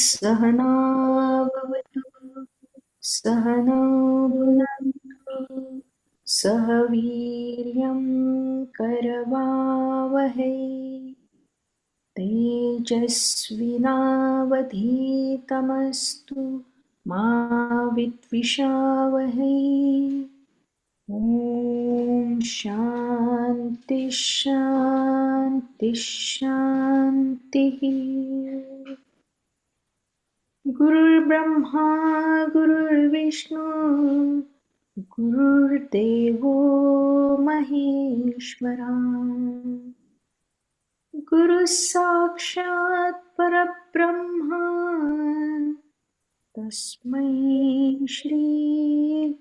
सहना भवतु सहनौ भुनक्तु सह वीर्यं करवावहै तेजस्विनावधीतमस्तु मा विद्विषावहै। ॐ शान्ति शान्ति शान्तिः। गुरुर्ब्रह्मा गुरुर्विष्णु गुरुर्देवो महेश्वरा गुरुः साक्षात् परब्रह्मा तस्मै श्री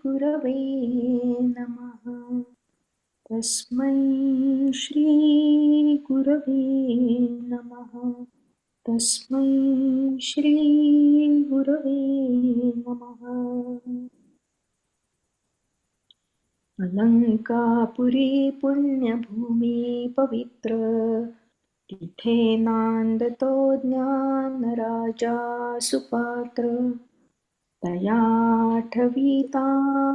गुरवे नमः। तस्मै श्री गुरवे नमः। तस्मै श्री गुरवे नमः। अलंकापुरी पुण्यभूमि पवित्र तिथे नांदतो ज्ञानराजा सुपात्र तया ठविता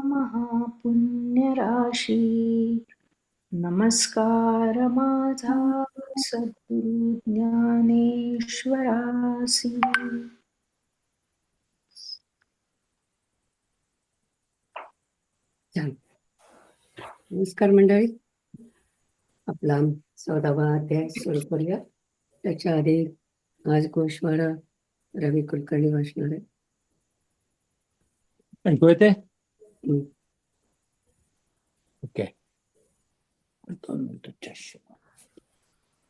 महापुण्यराशी नमस्कार माझा सद्गुरु ज्ञानेश्वरासी। नमस्कार मंडळी, आपला 14वा अध्याय सुरू करूया. त्याच्या आधी आज गोषवारा रवी कुलकर्णी वाचणार आहे. ऐकू येते? ओके.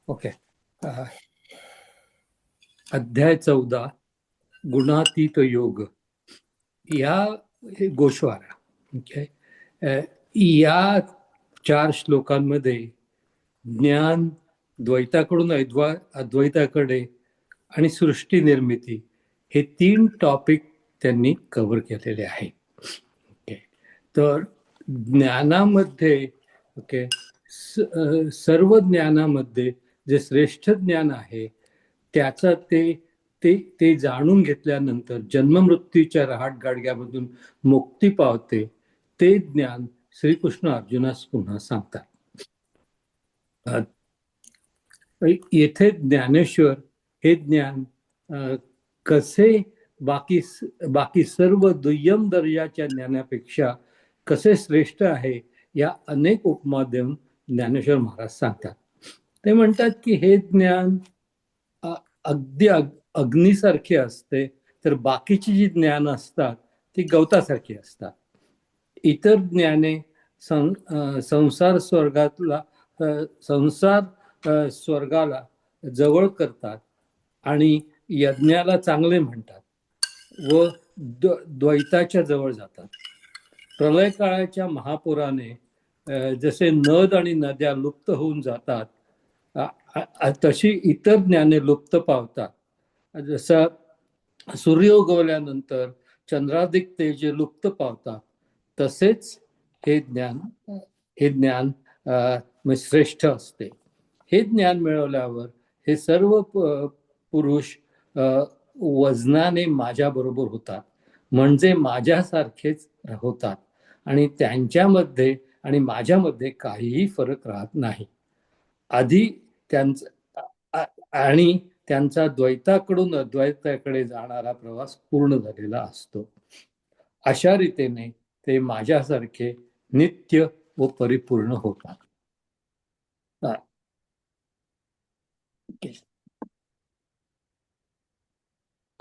ओके. अध्याय 14 गुणातीत योग. या गोषवारा ओके. या 4 श्लोकांमध्ये ज्ञान द्वैताकडून अद्वैताकडे आणि सृष्टी निर्मिती हे 3 टॉपिक त्यांनी कव्हर केलेले आहे. ओके. तर ज्ञानामध्ये ओके सर्व ज्ञानामध्ये जे श्रेष्ठ ज्ञान आहे त्याचा ते जाणून घेतल्यानंतर जन्ममृत्यूच्या रहाटगाडग्यामधून मुक्ती पावते ते ज्ञान श्रीकृष्ण अर्जुनास पुन्हा सांगतात. येथे ज्ञानेश्वर हे ज्ञान कसे बाकी सर्व दुय्यम दर्जाच्या ज्ञानापेक्षा कसे श्रेष्ठ आहे या अनेक उपमा देऊन ज्ञानेश्वर महाराज सांगतात. ते म्हणतात की हे ज्ञान अगदी अग्नीसारखे असते, तर बाकीची जी ज्ञान असतात ती गवतासारखी असतात. इतर ज्ञाने संसार स्वर्गाला जवळ करतात आणि यज्ञाला चांगले म्हणतात व द्वैताच्या जवळ जातात. प्रलय काळाच्या महापुराने जसे नद आणि नद्या लुप्त होऊन जातात तशी इतर ज्ञाने लुप्त पावतात. जसं सूर्य उगवल्यानंतर चंद्रादिक तेजे लुप्त पावतात तसेच हे ज्ञान श्रेष्ठ असते. हे ज्ञान मिळवल्यावर हे सर्व पुरुष वजनाने माझ्याबरोबर होतात, म्हणजे माझ्यासारखेच होतात आणि त्यांच्यामध्ये आणि माझ्यामध्ये काहीही फरक राहत नाही. आधी त्यांचा द्वैताकडून अद्वैताकडे जाणारा प्रवास पूर्ण झालेला असतो. अशा रीतीने ते माझ्यासारखे नित्य व परिपूर्ण होतात.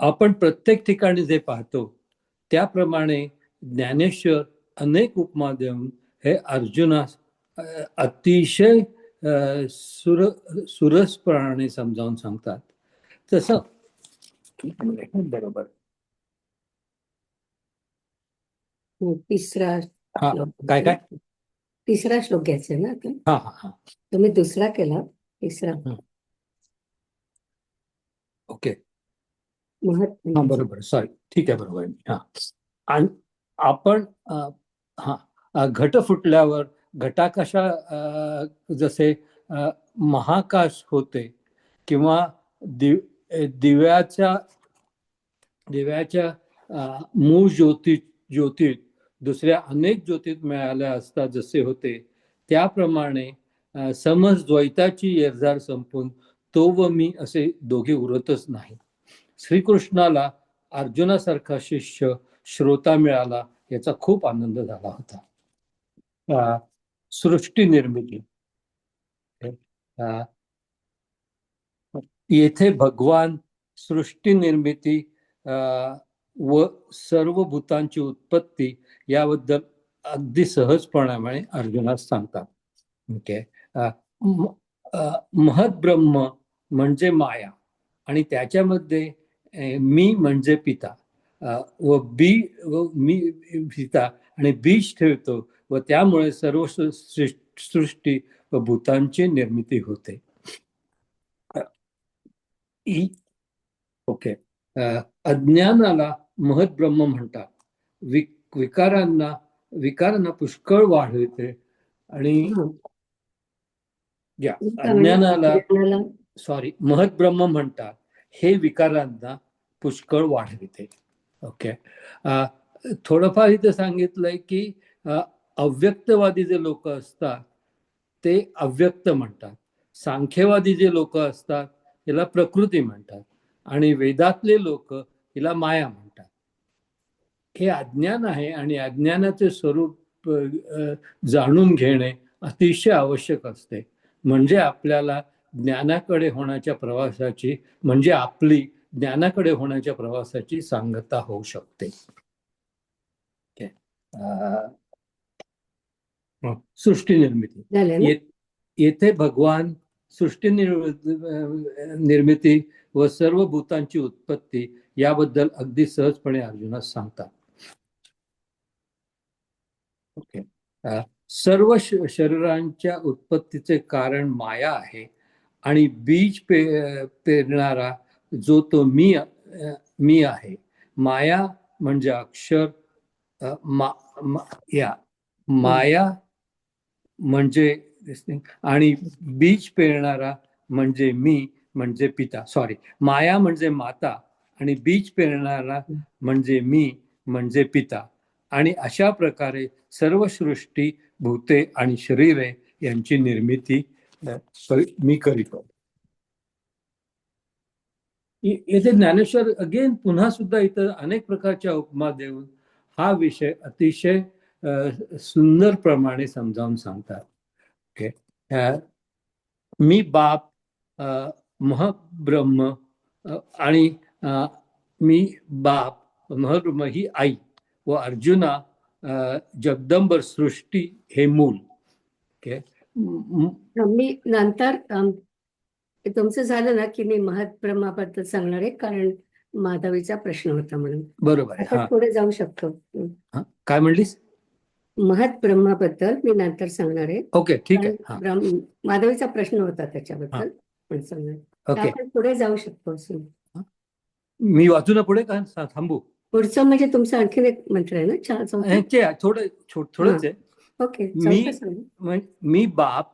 आपण प्रत्येक ठिकाणी जे पाहतो त्याप्रमाणे ज्ञानेश्वर अनेक उपमा देऊन हे अर्जुनास अतिशय सुरसपणाने समजावून सांगतात. तसं बरोबर तिसरा हा श्लोक काय काय तिसरा श्लोक घ्यायचा ना आता. हा हा हा तुम्ही दुसरा केला, तिसरा ओके हा महत्व. बरोबर सॉरी ठीक आहे बरोबर हा. आणि आपण घट फुटल्यावर घटाकशा जसे महाकाश होते किंवा दिव्याच्या मूळ ज्योतीत दुसऱ्या अनेक ज्योतीत मिळाल्या असता जसे होते त्याप्रमाणे समज द्वैताची येरझार संपून तो व मी असे दोघे उरतच नाही. श्रीकृष्णाला अर्जुनासारखा शिष्य श्रोता मिळाला याचा खूप आनंद झाला होता. सृष्टी निर्मिती येथे भगवान सृष्टी निर्मिती व सर्व भूतांची उत्पत्ती याबद्दल अगदी सहजपणाने अर्जुनास सांगतात. ओके. महद्ब्रह्म म्हणजे माया आणि त्याच्यामध्ये मी म्हणजे पिता व मी पिता आणि बीज ठेवतो व त्यामुळे सर्व सृष्टी व भूतांची निर्मिती होते. ओके. अज्ञानाला महद्ब्रह्म म्हणतात. विकारांना पुष्कळ वाढवते आणि अज्ञानाला महद्ब्रह्म म्हणतात. हे विकारांना पुष्कळ वाढविते. ओके. थोडंफार इथे सांगितलंय की अव्यक्तवादी जे लोक असतात ते अव्यक्त म्हणतात, सांख्यवादी जे लोक असतात त्याला प्रकृती म्हणतात आणि वेदातले लोक हिला माया म्हणतात. हे अज्ञान आहे आणि अज्ञानाचे स्वरूप जाणून घेणे अतिशय आवश्यक असते. म्हणजे आपल्याला ज्ञानाकडे होण्याच्या प्रवासाची सांगता होऊ शकते. सृष्टी निर्मिती येथे भगवान सृष्टी निर्मिती व सर्व भूतांची उत्पत्ती याबद्दल अगदी सहजपणे अर्जुनास सांगतात. ओके. सर्व शरीरांच्या उत्पत्तीचे कारण माया आहे आणि बीज पेरणारा जो तो मी आहे. माया म्हणजे अक्षर, माया म्हणजे आणि बीज पेरणारा म्हणजे मी म्हणजे पिता. सॉरी, माया म्हणजे माता आणि बीज पेरणारा म्हणजे मी म्हणजे पिता. आणि अशा प्रकारे सर्व सृष्टी, भूते आणि शरीरे यांची निर्मिती मी करीतो. येथे ज्ञानेश्वर अगेन पुन्हा सुद्धा इतर अनेक प्रकारच्या उपमा देऊन हा विषय अतिशय सुंदर प्रमाणे समजावून सांगतात. ओके. मी बाप, महब्रह्म आणि मी बाप महब्रह्म ही आई व अर्जुना जगदंबर सृष्टी हे मूल. ओके. मी नंतर तुमचं झालं ना की मी महत्ब्रह्माबद्दल सांगणार आहे, कारण माधवीचा प्रश्न होता म्हणून. बरोबर. आता पुढे जाऊ शकतो. काय म्हणलीस? महत्ब्रह्माबद्दल मी नंतर सांगणार आहे. ओके, ठीक आहे. माधवीचा प्रश्न होता त्याच्याबद्दल पण सांगणार. आपण पुढे जाऊ शकतो. मी वाचू ना पुढे का थांबू? पुढचं म्हणजे तुमचं आणखीन एक मंत्र आहे ना, थोडंच आहे. ओके. मी बाप,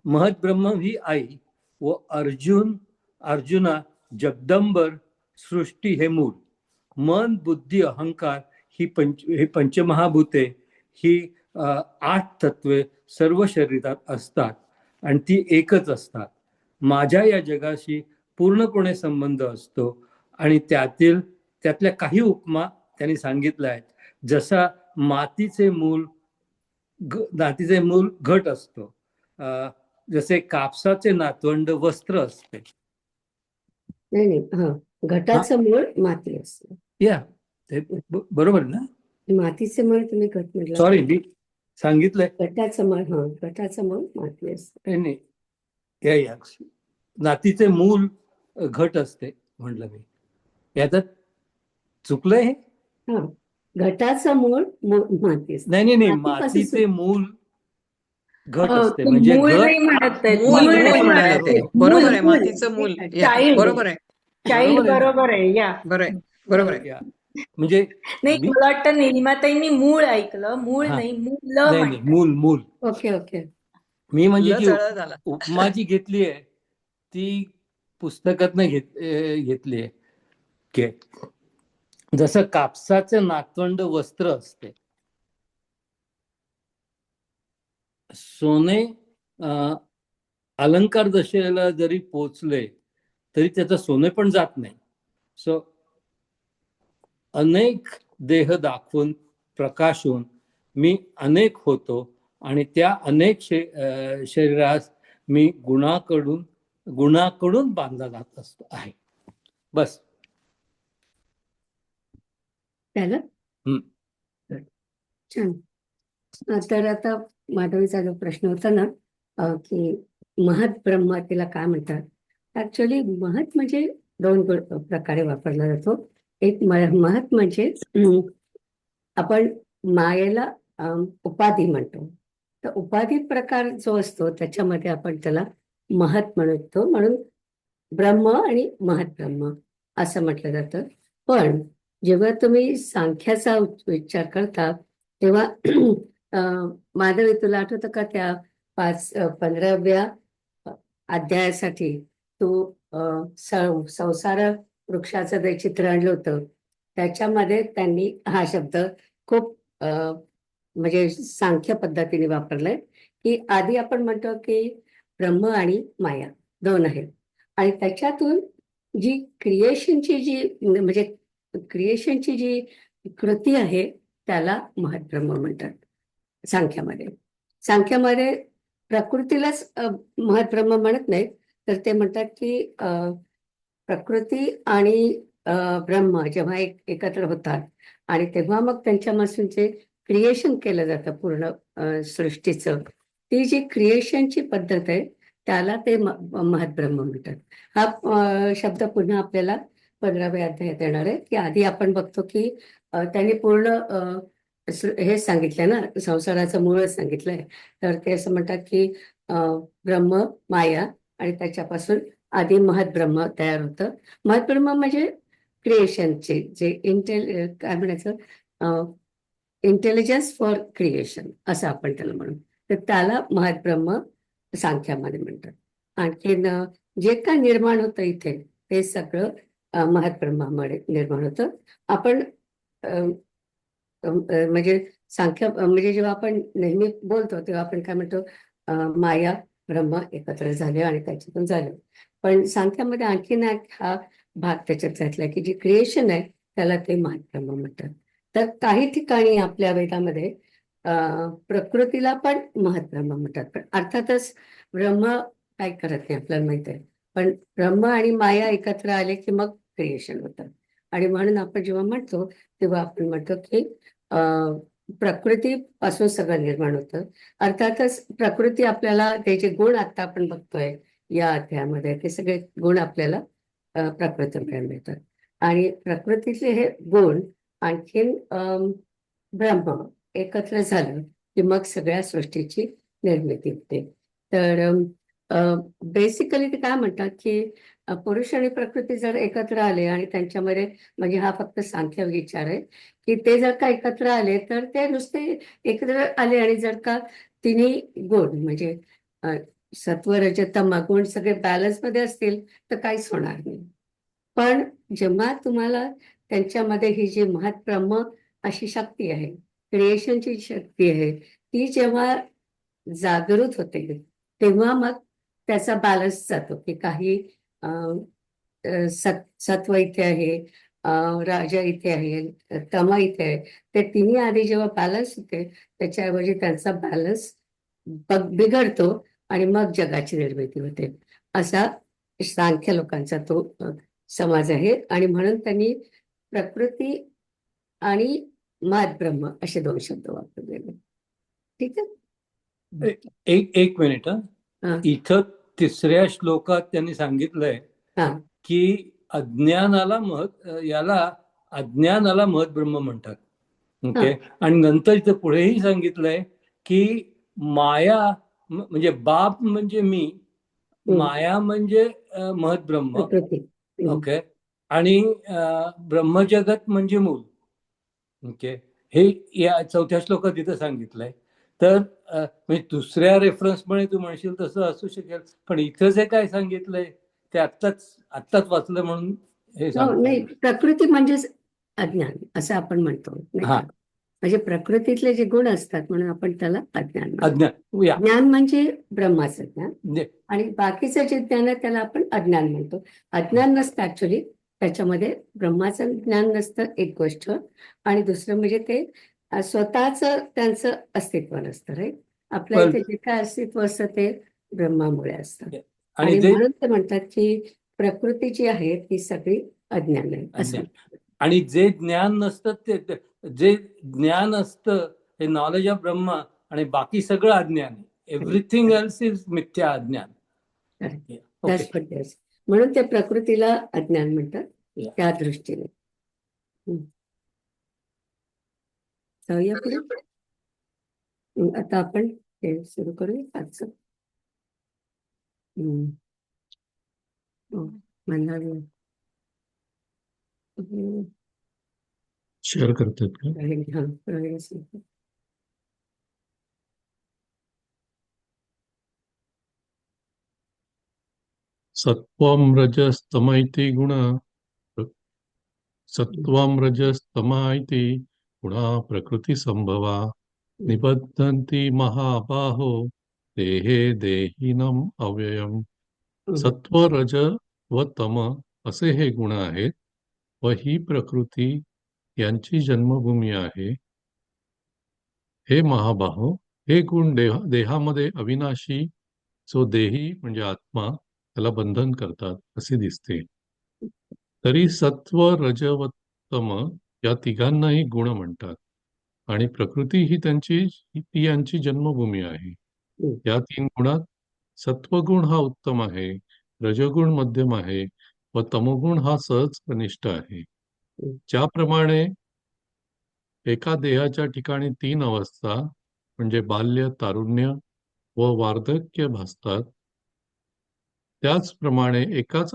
महद्ब्रह्म ही आई व अर्जुना जगदंबर सृष्टी हे मूल. मन, बुद्धी, अहंकार हे पंचमहाभूते ही 8 तत्वे सर्व शरीरात असतात आणि ती एकच असतात. माझ्या या जगाशी पूर्णपणे संबंध असतो आणि त्यातल्या काही उपमा त्यांनी सांगितल्या आहेत. जसा मातीचे मूल घट असतो, जसे कापसाचे नातवंड वस्त्र असते, नाही नाही, हा, घटाचं मूळ माती असतं. या ते बरोबर ना. मातीचे मूळ तुम्ही घट म्हटलं. सॉरी मी सांगितलंय. घटाचं मूळ, हा, घटाचं मूळ माती असतं. नाही या या नातीचे मूल घट असते म्हटलं मी. याच्यात चुकलंय हे? हा, घटाचं मूळ माती असते. नाही मातीपासून मातीचे मूल घट हो, असते ते म्हणजे मूळ घट. नाही म्हणत आहेत, मूल मूळ मातीपासून नाही मूल तयार म्हणाले म्हणत ते. होतं. आहेत. मूल बरोबर आहे, मूल मातीचं मूल. या, चाइल्ड बरोबर आहे. चाइल्ड बरोबर आहे ना. बरोबर आहे या. बरं आहे, बरोबर आहे. या म्हणजे नाही, मी मला वाटतं निलिमाताईंनी मूळ ऐकलं, मूळ हा नाही, मूल नाही म्हणतात. मूल. Okay okay. मी म्हणजे ल जी चढ झाला. उपमा जी घेतली आहे ती पुस्तकातनं घेतली आहे की जसं कापसाचं नातवंड वस्त्र असते, सोने अलंकार दशेला जरी पोचले तरी त्याचं सोने पण जात नाही. सो अनेक देह दाखवून प्रकाशून मी अनेक होतो आणि त्या अनेक शरीरास मी गुणाकडून बांधला जात असतो आहे. बस. त्याला छान. तर आता माधवीचा जो प्रश्न होता ना, की महत ब्रह्म तिला काय म्हणतात. ऍक्च्युअली महत म्हणजे दोन प्रकारे वापरला जातो. एक महत म्हणजे आपण मायेला उपाधी म्हणतो. तर उपाधी प्रकार जो असतो त्याच्यामध्ये आपण त्याला महत म्हणतो. म्हणून ब्रह्म आणि महत ब्रह्म असं म्हटलं जातं. पण जेव्हा तुम्ही सांख्याचा विचार करता तेव्हा माधवी, तुला आठवतं का त्या 15व्या अध्यायासाठी तू संसार वृक्षाचं जे चित्र आणलं होतं त्याच्यामध्ये त्यांनी हा शब्द खूप म्हणजे सांख्य पद्धतीने वापरलाय, की आधी आपण म्हणतो की ब्रह्म आणि माया दोन आहेत आणि त्याच्यातून जी क्रिएशनची जी कृती आहे त्याला महत्ब्रह्म म्हणतात. सांख्यामध्ये प्रकृतीलाच महत्ब्रह्म म्हणत नाहीत, तर ते म्हणतात की प्रकृती आणि ब्रह्म जेव्हा एकत्र होतात आणि तेव्हा मग त्यांच्यापासून जे क्रिएशन केलं जातं पूर्ण सृष्टीचं, ती जी क्रिएशनची पद्धत आहे त्याला ते महत्ब्रह्म म्हणतात. हा शब्द पुन्हा आपल्याला 15व्या अध्यायात येणार आहे, की आधी आपण बघतो की त्यांनी पूर्ण हे सांगितलंय ना, संसाराचं मूळच सांगितलंय. तर ते असं म्हणतात की ब्रह्म, माया आणि त्याच्यापासून आधी महत्ब्रह्म तयार होतं. महत्ब्रह्म म्हणजे क्रिएशनचे जे काय म्हणायचं, इंटेलिजन्स फॉर क्रिएशन असं आपण त्याला म्हणू. तर त्याला महत्ब्रह्म सांख्यामध्ये म्हणतात. आणखीन जे काय निर्माण होतं इथे ते सगळं महत्ब्रह्मामध्ये निर्माण होतं. आपण म्हणजे म्हणजे जेव्हा आपण नेहमी बोलतो तेव्हा आपण काय म्हणतो, माया ब्रह्म एकत्र झाले आणि त्याच्यातून झालं. पण सांख्यामध्ये आणखीन एक हा भाग त्याच्यात घातलाय की जे क्रिएशन आहे त्याला ते महत्ब्रह्म म्हणतात. तर काही ठिकाणी आपल्या वेदामध्ये प्रकृतीला पण महत्ब्रह्म म्हणतात. पण अर्थातच ब्रह्म काय करत नाही आपल्याला माहित आहे. पण ब्रह्म आणि माया एकत्र आले की मग क्रिएशन होतं. आणि म्हणून आपण जेव्हा म्हणतो तेव्हा आपण म्हणतो की प्रकृतीपासून सगळं निर्माण होतं. अर्थातच प्रकृती आपल्याला त्याचे गुण आता आपण बघतोय या अध्यायामध्ये, ते सगळे गुण आपल्याला प्रकृतीकडे मिळतात आणि प्रकृतीतले हे गुण आणखीन ब्रह्म एकत्र झालं की मग सगळ्या सृष्टीची निर्मिती होते. तर बेसिकली ते काय म्हणतात की पुरुष आणि प्रकृती जर एकत्र आले आणि त्यांच्यामध्ये, म्हणजे हा फक्त सांख्य विचार आहे की ते जर का एकत्र आले तर ते नुसते एकत्र आले आणि जर का तिन्ही गुण म्हणजे सत्व रज तम गुण सगळे बॅलन्स मध्ये असतील तर काहीच होणार नाही. पण जेव्हा तुम्हाला त्यांच्यामध्ये ही जी महत्ब्रह्म अशी शक्ती आहे, क्रिएशनची शक्ती आहे, ती जेव्हा जागृत होते तेव्हा मग त्याचा बॅलन्स जातो की काही सत्व इथे आहे, राजा इथे आहे, तमा इथे आहे. ते तिन्ही आधी जेव्हा बॅलन्स होते त्याच्याऐवजी त्यांचा बॅलन्स बिघडतो आणि मग जगाची निर्मिती होते. असा सांख्य लोकांचा तो समाज आहे आणि म्हणून त्यांनी प्रकृती आणि महत ब्रह्म असे 2 शब्द वापरलेले. ठीक आहे. एक मिनिट हा. इथं 3ऱ्या श्लोकात त्यांनी सांगितलंय हा. की याला अज्ञानाला महत ब्रह्म म्हणतात. ओके. आणि नंतर इथं पुढेही सांगितलंय की माया म्हणजे बाप म्हणजे मी, माया म्हणजे महत ब्रह्म. प्रकृती. ओके. आणि ब्रह्मजगत म्हणजे मूल. ओके. हे या 4थ्या श्लोकात इथं सांगितलंय. तर म्हणजे 2ऱ्या रेफरन्समुळे तू म्हणशील तसं असू शकेल, पण इथं जे काय सांगितलंय ते आत्ताच वाचलं म्हणून हे सांगतो. नाही, प्रकृती म्हणजेच अज्ञान असं आपण म्हणतो, नाही हा. का? म्हणजे प्रकृतीतले जे गुण असतात म्हणून आपण त्याला अज्ञान म्हणतो. अज्ञान. या. ज्ञान म्हणजे ब्रह्माचं ज्ञान म्हणजे आणि बाकीचं जे ज्ञान आहे त्याला आपण अज्ञान म्हणतो. अज्ञान नसतं ऍक्च्युली त्याच्यामध्ये. ब्रह्माचं ज्ञान नसतं एक गोष्ट, आणि दुसरं म्हणजे ते स्वतःच त्यांचं अस्तित्व नसतं. राईट. आपल्या पण इथे जे काय अस्तित्व असतं ते ब्रह्मामुळे असतं. आणि आणि जे म्हणून ते म्हणतात की प्रकृती जी आहे ती सगळी अज्ञान आहे असं. अज्ञान. आणि जे ज्ञान नसतं जे ज्ञान असतं हे नॉलेज ऑफ ब्रह्मा, आणि बाकी सगळं अज्ञान आहे. एव्हरीथिंग एल्स इज मिथ्या अज्ञान. Okay. That's what it is. म्हणून ते प्रकृतीला अज्ञान म्हणतात Yeah. त्या दृष्टीने. जाऊया पुढे. आता आपण हे सुरू करूया आजचं. म्हणाले शेअर करतात का? सत्वं रजस्तम इति गुण सत्वं रजस्तम इति गुणा प्रकृती संभवा निबद्धन्ति महाबाहो देहे देहिनम अव्ययम. सत्व रज व तम असे हे गुण आहेत व ही प्रकृती यांची जन्मभूमी आहे. हे महाबाहो, हे गुण देहामध्ये अविनाशी जो देही म्हणजे आत्मा त्याला बंधन करतात असे दिसते. तरी सत्व रज व तम या तिघांनाही गुण म्हणतात आणि प्रकृती ही ती यांची जन्मभूमी आहे. या 3 गुणात सत्वगुण हा उत्तम आहे, रजगुण मध्यम आहे व तमोगुण हा सहज कनिष्ठ आहे. ज्याप्रमाणे एका देहाच्या ठिकाणी 3 अवस्था म्हणजे बाल्य, तारुण्य व वार्धक्य भासतात, त्याचप्रमाणे एकाच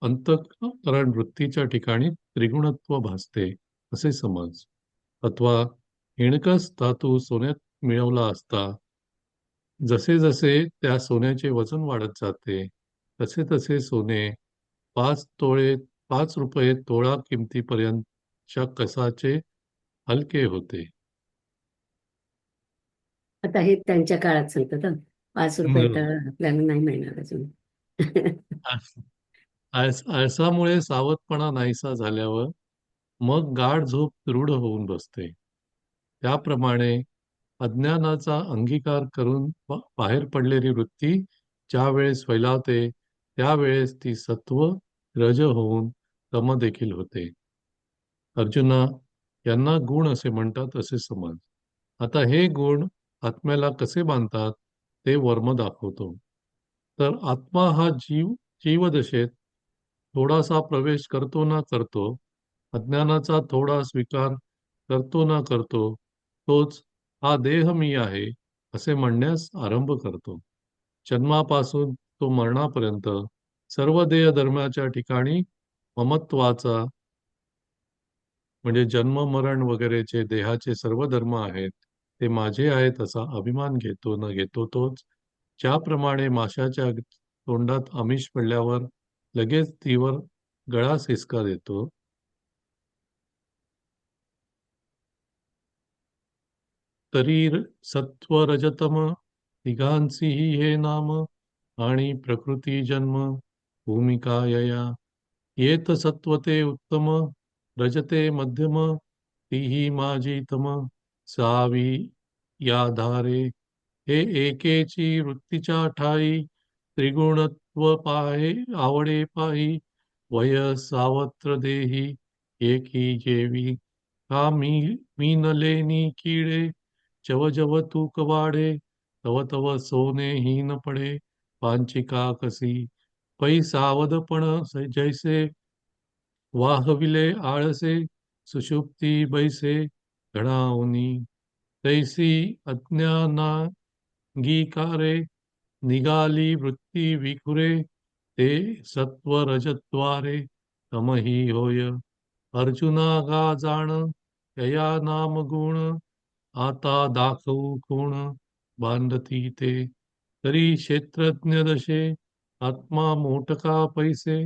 अंतःकरण वृत्तीच्या ठिकाणी त्रिगुणत्व भासते असे समज. अथवा हिणकस धातू सोन्यात मिळवला असता जसे जसे त्या सोन्याचे वजन वाढत जाते तसे तसे सोने 5 रुपये तोळा किमतीपर्यंतच्या कसाचे हलके होते. आता हे त्यांच्या काळात सांगतात. 5 रुपये तर आपल्याला नाही मिळणार अजून. आळसामुळे सावधपणा नाहीसा झाल्यावर मग गाढ झोप दृढ होऊन बसते. त्याप्रमाणे अज्ञानाचा अंगीकार करून बाहेर पडलेली वृत्ती ज्या वेळेस फैलावते त्यावेळेस ती सत्व रज होऊन तम देखील होते. अर्जुना, यांना गुण असे म्हणतात असे समज. आता हे गुण आत्म्याला कसे बांधतात ते वर्म दाखवतो. तर आत्मा हा जीवदशेत थोडासा प्रवेश करतो ना करतो, अज्ञानाचा थोडा स्वीकार करतो ना करतो, तोच हा देह मी आहे असे म्हणण्यास आरंभ करतो. जन्मापासून तो मरणापर्यंत सर्व देह धर्माच्या ठिकाणी ममत्वाचा म्हणजे जन्म मरण वगैरे जे देहाचे सर्व धर्म आहेत ते माझे आहेत असा अभिमान घेतो न घेतो तोच. ज्याप्रमाणे माशाच्या तोंडात आमिष पडल्यावर लगेच तीवर गळा हिसका देतो, तरी सत्व रजतम तिघांचीही हे नाम आणि प्रकृती जन्म भूमिका यया. येत सत्वते उत्तम रजते मध्यम तीही माझी तम सावी या धारे. हे एकेची वृत्तीच्या ठाई त्रिगुणत्व पाहे आवडे पाही वय सावत्र देही एकी जेवी का मीनलेनी किडे चव जव तूक वाढे तव तव सोने हीन पडे पांचिका कसी पै सावधपण जैसे वाहविले आळसे सुषुप्ती बैसे घडावनी तैसी अज्ञानांगीकारे निघाली वृत्ती विखुरे ते सत्व रजद्वारे तमही होय अर्जुना गा जाण यया नाम गुण आता दाखवू कोण बांधती ते तरी क्षेत्रज्ञ दशे आत्मा मोटका पैसे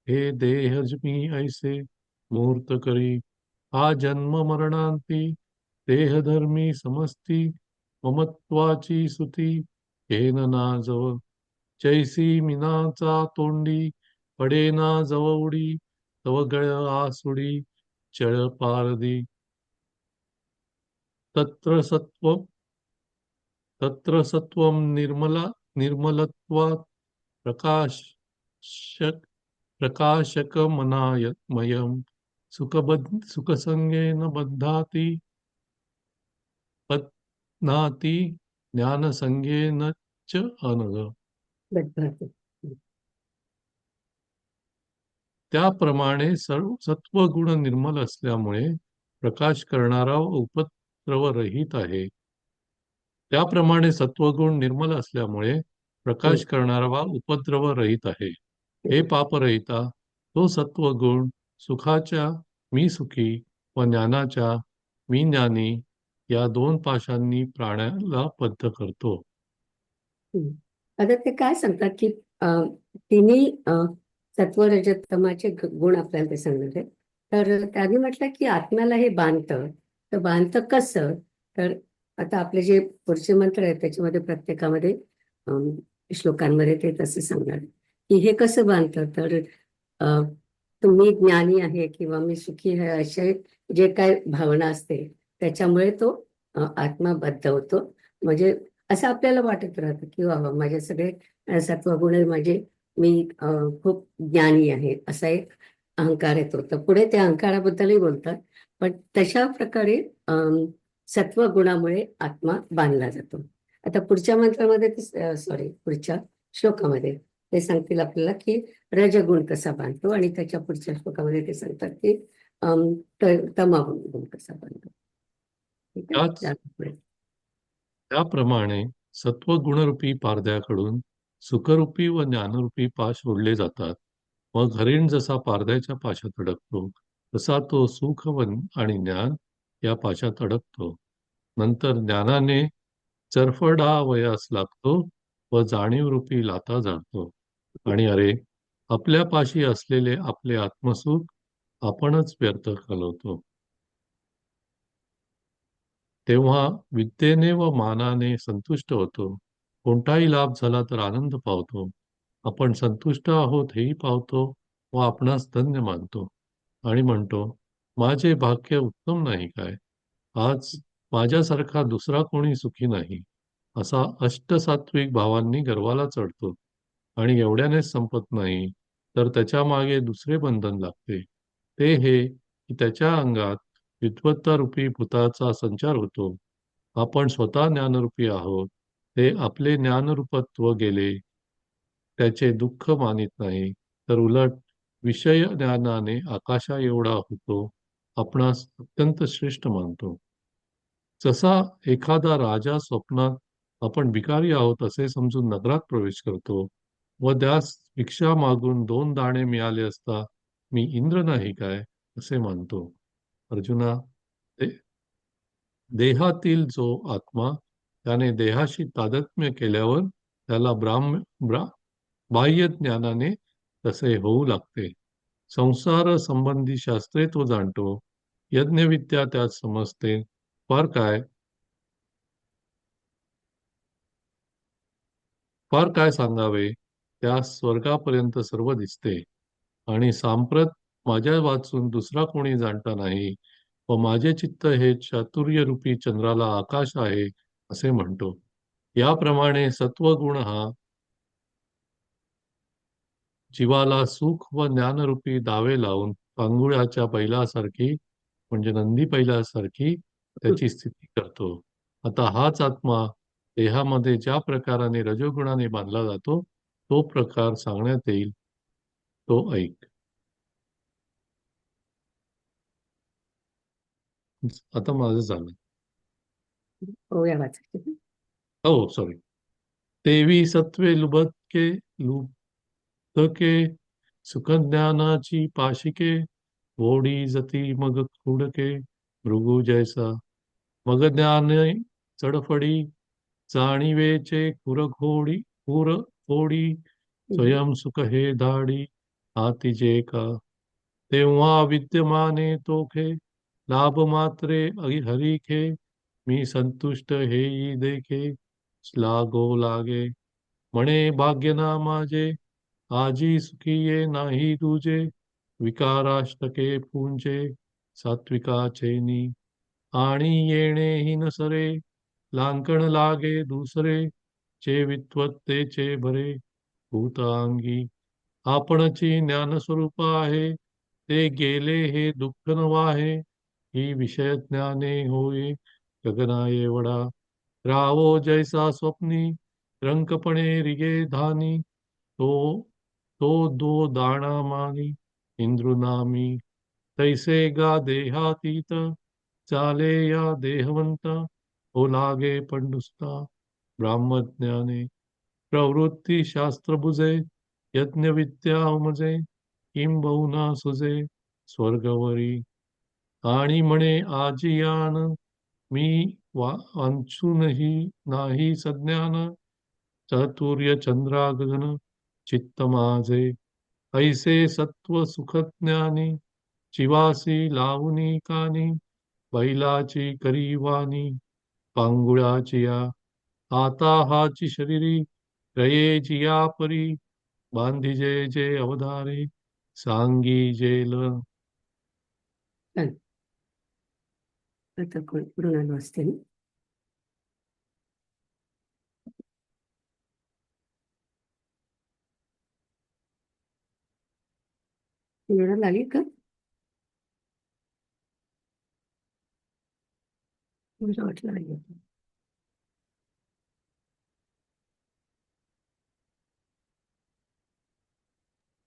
हे देहजमी ऐसे मूर्त करी हा जन्म मरणांती देहधर्मी समस्ती ममत्वाची सुती घेन ना जव जैसी मिनाचा तोंडी पडेना जव उडी तव गळ आसुडी चळ पारदी तत्र सत्व तत्र सत्वं निर्मलत्वात् प्रकाशकमनामयं सुखसंगेन बध्नाति पध्नाति ज्ञानसंगेन च अनघ बद्ध. त्याप्रमाणे सर्व सत्वगुण निर्मल असल्यामुळे प्रकाश करणारा व उपद्रवरहित आहे. त्याप्रमाणे सत्वगुण निर्मल असल्यामुळे प्रकाश करणारा वा उपद्रवरहित आहे. हे पापरहिता तो सत्वगुण सुखाच्या मी सुखी व ज्ञानाच्या मी ज्ञानी या दोन पाशांनी प्राण्याला बद्ध करतो. आता ते काय सांगतात की तिन्ही सत्व रजत तमाचे गुण आपल्याला ते सांगणार आहे. तर त्यांनी म्हटलं की आत्म्याला हे बांधतं, तर बांधतं कसं? तर आता आपले जे पुढचे मंत्र आहेत त्याच्यामध्ये प्रत्येकामध्ये श्लोकांमध्ये ते तसं सांगणार की हे कसं बांधतं. तर तुम्ही ज्ञानी आहे किंवा मी सुखी आहे असे जे काय भावना असते त्याच्यामुळे तो आत्मा बद्ध होतो. म्हणजे असं आपल्याला वाटत राहतं की वा माझे सगळे सत्वगुण माझे मी खूप ज्ञानी आहे असा एक अहंकार येतो. तर पुढे त्या अहंकाराबद्दलही बोलतात, पण तशा प्रकारे सत्वगुणामुळे आत्मा बांधला जातो. आता पुढच्या मंत्रामध्ये सॉरी पुढच्या श्लोकामध्ये ते सांगतील आपल्याला की रजगुण कसा बांधतो आणि त्याच्या पुढच्या श्लोकामध्ये ते सांगतात की तमगुण कसा बांधतो. ठीक आहे. त्याप्रमाणे सत्वगुणरूपी पारद्याकडून सुखरूपी व ज्ञानरूपी पाश ओढले जातात. मग हरिण जसा पारद्याच्या पाशात अडकतो तसा तो सुख आणि ज्ञान या पाशात अडकतो. नंतर ज्ञानाने चरफडावयास लागतो व जाणीवरूपी लाथा जाणतो आणि अरे आपल्या पाशी असलेले आपले आत्मसुख आपणच व्यर्थ घालवतो. तेव्हा विद्येने व मानाने संतुष्ट होतो. कोणताही लाभ झाला तर आनंद पावतो. आपण संतुष्ट आहोत हेही पावतो व आपणास धन्य मानतो आणि म्हणतो माझे भाग्य उत्तम नाही काय, आज माझ्यासारखा दुसरा कोणी सुखी नाही, असा अष्टसात्विक भावांनी गर्वाला चढतो. आणि एवढ्यानेच संपत नाही, तर त्याच्या मागे दुसरे बंधन लागते. ते हे की त्याच्या अंगात विद्वत्तारूपी भूताचा संचार होतो. आपण स्वतः ज्ञानरूपी आहोत, ते आपले ज्ञानरूपत्व गेले त्याचे दुःख मानित नाही, तर उलट विषय ज्ञानाने आकाशा एवढा होतो, आपणास अत्यंत श्रेष्ठ मानतो. जसा एखादा राजा स्वप्नात आपण भिकारी आहोत असे समजून नगरात प्रवेश करतो व त्यास भिक्षा मागून 2 दाणे मिळाले असता मी इंद्र नाही काय असे मानतो. अर्जुना, देहातील जो आत्मा त्याने देहाशी तादात्म्य केल्यावर त्याला बाह्य ज्ञानाने तसे होऊ लागते. संसार संबंधी शास्त्रे तो जाणतो, यज्ञविद्या त्यात समजते. फार काय सांगावे, त्यास स्वर्गापर्यंत सर्व दिसते. आणि सांप्रत माझ्या वाचून दुसरा कोणी जाणता नाही व माझे चित्त हे चातुर्यरूपी चंद्राला आकाश आहे असे म्हणतो. याप्रमाणे सत्वगुण हा जीवाला सुख व ज्ञानरूपी दावे लावून पांगुळ्याच्या बैलासारखी म्हणजे नंदी बैलासारखी त्याची स्थिती करतो. आता हाच आत्मा देहामध्ये ज्या प्रकाराने रजोगुणाने बांधला जातो तो प्रकार सांगण्यात येईल, तो ऐक. आता माझं झालं. ओव्या वाचायची. हो, सॉरी. तेवी सत्वे लुब्धके सुखज्ञानाची पाशिके ओढी जती मग खुडके भृगु जैसा मग ज्ञाने चडफडी जाणीवेचे खुर फोडी स्वयं सुख हे धाडी हाती जे का तेव्हा विद्यमाने तोखे लाभ मात्रे हरिखे मी संतुष्ट हेई देखे लागो लागे म्हणे भाग्यना माझे आजी सुखी नाही तुझे विकाराष्टके पुंजे सात्विकाचेनी आणि येणे हिनसरे लांकण लागे दुसरे चे वित्वत्तेचे भरे भूतांगी आपणची ज्ञानस्वरूप आहे ते गेले हे दुःख न वाहे ही विषय ज्ञाने होय गगना एवढा रावो जैसा स्वप्नी रंकपणे रिगे धानी तो तो दो दाणा मानी इंद्रुनामी तैसे गा देहातीत चाले या देहवंत हो लागे पंडुस्ता ब्राह्मज्ञाने प्रवृत्ती शास्त्र बुजे यज्ञविद्या उमजे किंबहुना सुजे स्वर्गवरी आणि म्हणे आजियान मी वांचूनही नाही सज्ञान चातुर्य चंद्रा गगन चित्त माझे ऐसे सत्व सुखज्ञानी चिवासी लावणी कानी बैलाची करीवानी पांगुळाची या आता हाची शरीरी रये जिया परी बांधिजे जे अवधारे सांगी जेल. आता कोण मृणाल वाचते ना? मृणाल आली का? मला वाटलं नाही.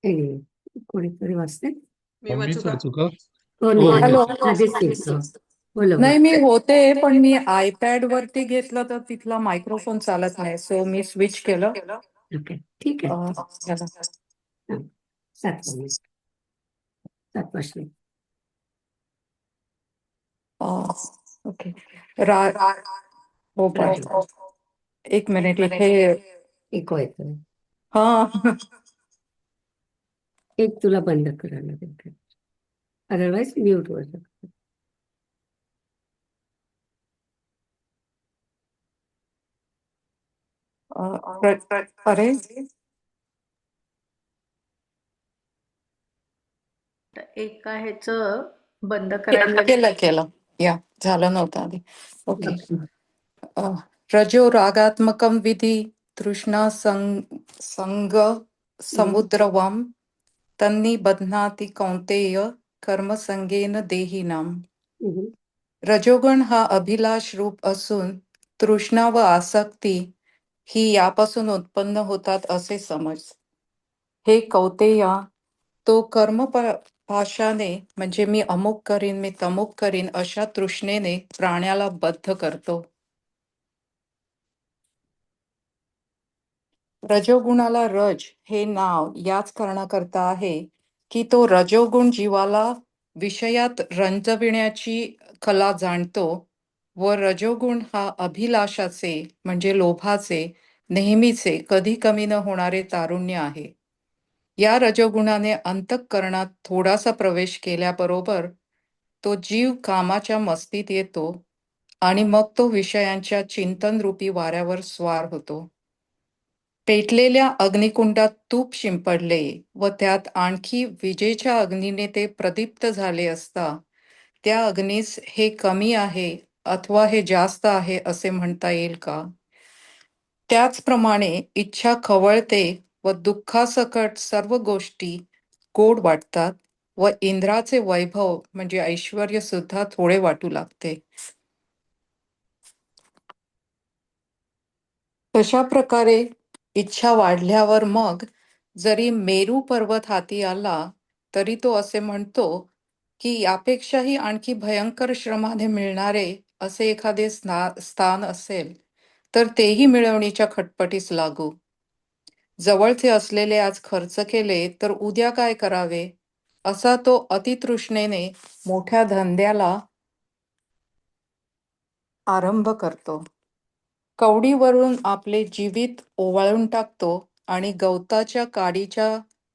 Anyway, कोणीतरी वाचते? मी वाचू का? वाचू का? हो हो, नाही हो. बोला नाही मी होते पण मी आयपॅड वरती घेतलं तर तिथला मायक्रोफोन चालत नाही सो मी स्विच केलं. ओके ठीक आहे. चला. सात वाजले. ओके हो पण एक मिनिट इथे इको येतो. हा एक तुला बंद करायला लागेल, अदरवाईज म्यूट वर जा. अरे एका ह्याच बंद करायला केलं या झालं नव्हतं आधी. ओके. रजो रागात्मकं विधि तृष्णा संग समुद्रवम तन्नि बध्नाति कौंतेय कर्मसंगेन देहिनाम. रजोगुण हा अभिलाष रूप असून तृष्णा व आसक्ती ही यापासून उत्पन्न होतात असे समज. हे कौतेया, तो कर्मपाशाने म्हणजे मी अमुक करीन मी तमुक करीन अशा तृष्णेने प्राण्याला बद्ध करतो. रजोगुणाला रज हे नाव याच कारणाकरता आहे की तो रजोगुण जीवाला विषयात रंजविण्याची कला जाणतो व रजोगुण हा अभिलाषाचे म्हणजे लोभाचे नेहमीचे कधी कमी न होणारे तारुण्य आहे. या रजोगुणाने अंतःकरणात थोडासा प्रवेश केल्याबरोबर तो जीव कामाच्या मस्तीत येतो आणि मग तो विषयांच्या चिंतनरूपी वाऱ्यावर स्वार होतो. पेटलेल्या अग्निकुंडात तूप शिंपडले व त्यात आणखी विजेच्या अग्नीने ते प्रदीप्त झाले असता त्या अग्नीस हे कमी आहे अथवा हे जास्त आहे असे म्हणता येईल का? त्याचप्रमाणे इच्छा खवळते व दुःखासकट सर्व गोष्टी गोड वाटतात व इंद्राचे वैभव म्हणजे ऐश्वर्य सुद्धा थोडे वाटू लागते. तशा प्रकारे इच्छा वाढल्यावर मग जरी मेरू पर्वत हाती आला तरी तो असे म्हणतो की यापेक्षाही आणखी भयंकर श्रमाने मिळणारे असे एखादे स्थान असेल तर तेही मिळवणीच्या खटपटीस लागू. जवळचे असलेले आज खर्च केले तर उद्या काय करावे असा तो अतितृष्णेने मोठ्या धंद्याला आरंभ करतो. कवडीवरून आपले जीवित ओवाळून टाकतो आणि गवताच्या काडीच्या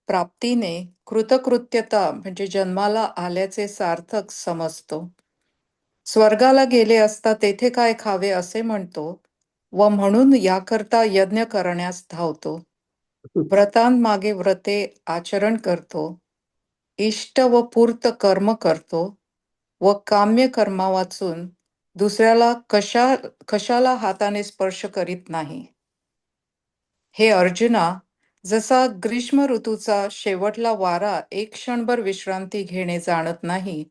प्राप्तीने कृतकृत्यता म्हणजे जन्माला आल्याचे सार्थक समजतो. स्वर्गाला गेले असता तेथे काय खावे असे म्हणतो व म्हणून याकरता यज्ञ करण्यास धावतो. व्रतांमागे व्रते आचरण करतो. इष्ट व पूर्त कर्म करतो व काम्य कर्मा वाचून दुसऱ्याला कशाला हाताने स्पर्श करीत नाही. हे अर्जुना, जसा ग्रीष्म ऋतूचा शेवटला वारा एक क्षणभर विश्रांती घेणे जाणत नाही,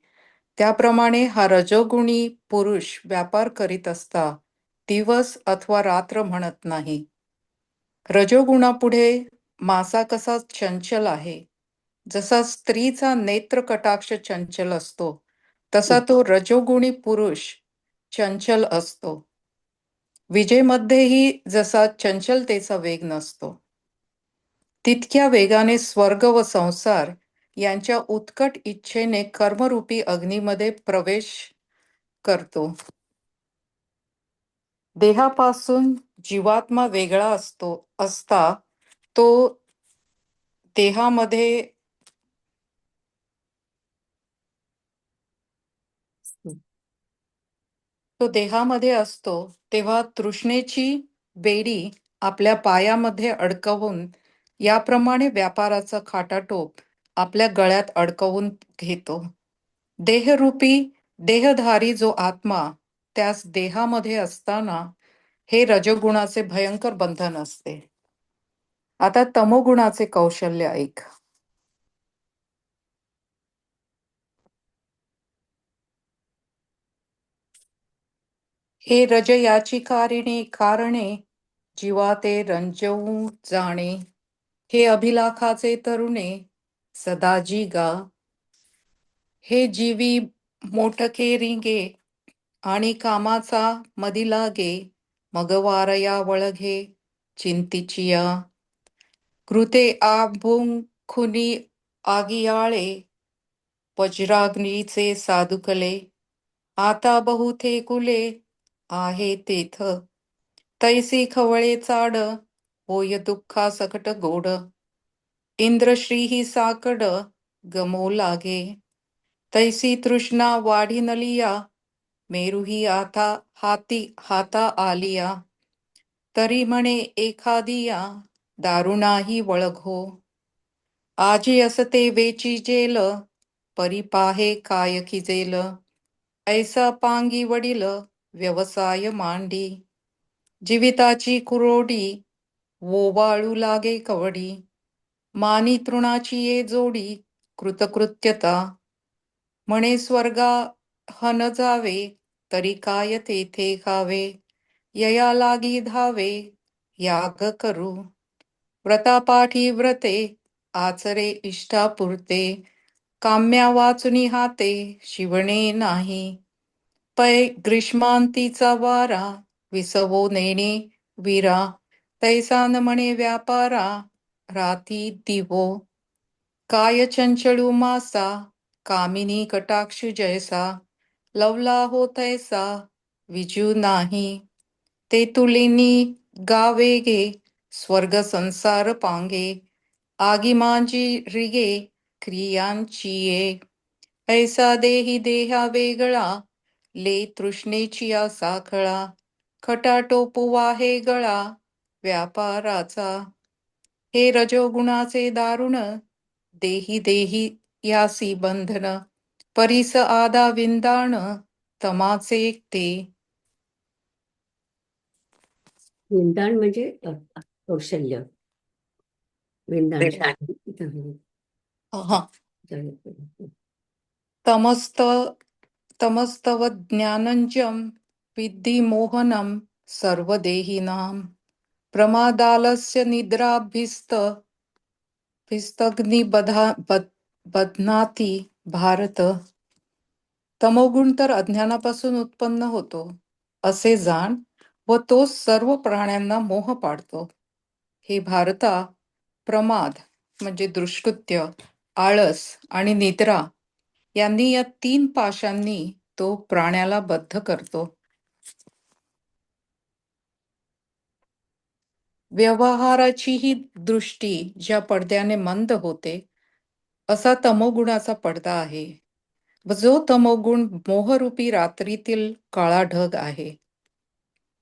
त्याप्रमाणे हा रजोगुणी पुरुष व्यापार करीत असता दिवस अथवा रात्र म्हणत नाही. रजोगुणापुढे मासा कसा चंचल आहे, जसा स्त्रीचा नेत्र कटाक्ष चंचल असतो, तसा तो रजोगुणी पुरुष चंचल असतो. विजेमध्येही जसा चंचलतेचा वेग नसतो, तितक्या वेगाने स्वर्ग व संसार यांच्या उत्कट इच्छेने कर्मरूपी अग्नीमध्ये प्रवेश करतो. देहापासून जीवात्मा वेगळा असता तो देहामध्ये असतो तेव्हा तृष्णेची बेडी आपल्या पायामध्ये अडकवून याप्रमाणे व्यापाराचा खाटाटोप आपल्या गळ्यात अडकवून घेतो. देहधारी जो आत्मा त्यास देहामध्ये असताना हे रजोगुणाचे भयंकर बंधन असते. आता तमोगुणाचे कौशल्य ऐक. हे रज याची कारणे जीवा ते रंजवू जाणे. हे अभिलाखाचे तरुणे सदाजी गा. हे जीवी मोठके रिंगे आणि कामाचा मदी लागे. मग वारया वळघे चिंतिचिया. कृते आभुं खुनी आगियाळे वज्राग्नीचे साधुकले. आता बहुथे कुले आहे तेथ. तैसी खवळे चाड होय दुःखा सकट गोड. इंद्रश्री साकड गमो लागे. तैसी तृष्णा वाढी नलिया. मेरुही हाता आलिया. तरी म्हणे एखादिया दारुणाही वळघो. आजी असते वेची जेल परिपाहे काय खिजेल. ऐसा पांगी वडील व्यवसाय मांडी. जीविताची कुरोडी वोवाळू लागे कवडी. मानी तृणाची ये जोडी कृतकृत्यता. म्हणे स्वर्गा हन जावे तरी काय तेथे खावे. यया लागी धावे याग करू. व्रतापाठी व्रते आचरे इष्टापुरते. काम्या वाचुनी हाते शिवणे नाही. पै ग्रीष्मांतीचा वारा विसवो नेणे वीरा. तैसा न म्हणे व्यापारा राती दिवो. काय चंचळू मासा कामिनी कटाक्ष जैसा. लवला हो तैसा विजू नाही. ते तुलिनी गावेगे स्वर्ग संसार पांगे. आगिमांची रिगे क्रियांची ये. ऐसा देही देहा वेगळा ले तृष्णेची साखळा. खटाटोपू आहे गळा व्यापाराचा. हे रजोगुणाचे दारुण देही यासी बंधन. परीस आदा विंदाण तमाचे ते. विंदाण म्हणजे कौशल्य. विंदान हा तमस्त तमस्तव ज्ञानंजं विद्धि मोहनं सर्वदेहिनां प्रमादालस्य बध्नाती भारत. तमोगुण तर अज्ञानापासून उत्पन्न होतो असे जाण व तो सर्व प्राण्यांना मोह पाडतो. हे भारता, प्रमाद म्हणजे दुष्कृत्य, आळस आणि निद्रा यांनी या 3 पाशांनी तो प्राण्याला बद्ध करतो. व्यवहाराची ही दृष्टी ज्या पडद्याने मंद होते असा तमोगुणाचा पडदा आहे व जो तमोगुण मोहरूपी रात्रीतील काळा ढग आहे.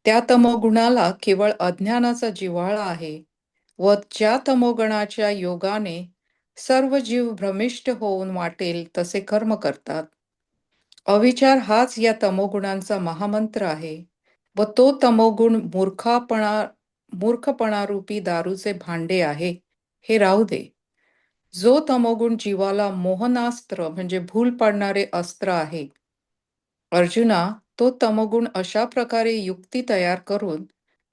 त्या तमोगुणाला केवळ अज्ञानाचा जिव्हाळा आहे व ज्या तमोगुणाच्या योगाने सर्व जीव भ्रमिष्ट होऊन वाटेल तसे कर्म करतात. अविचार हाच या तमोगुणांचा महामंत्र आहे व तो तमोगुण मूर्खपणारूपी दारूचे भांडे आहे हे राहू दे. जो तमोगुण जीवाला मोहनास्त्र म्हणजे भूल पाडणारे अस्त्र आहे. अर्जुना, तो तमोगुण अशा प्रकारे युक्ती तयार करून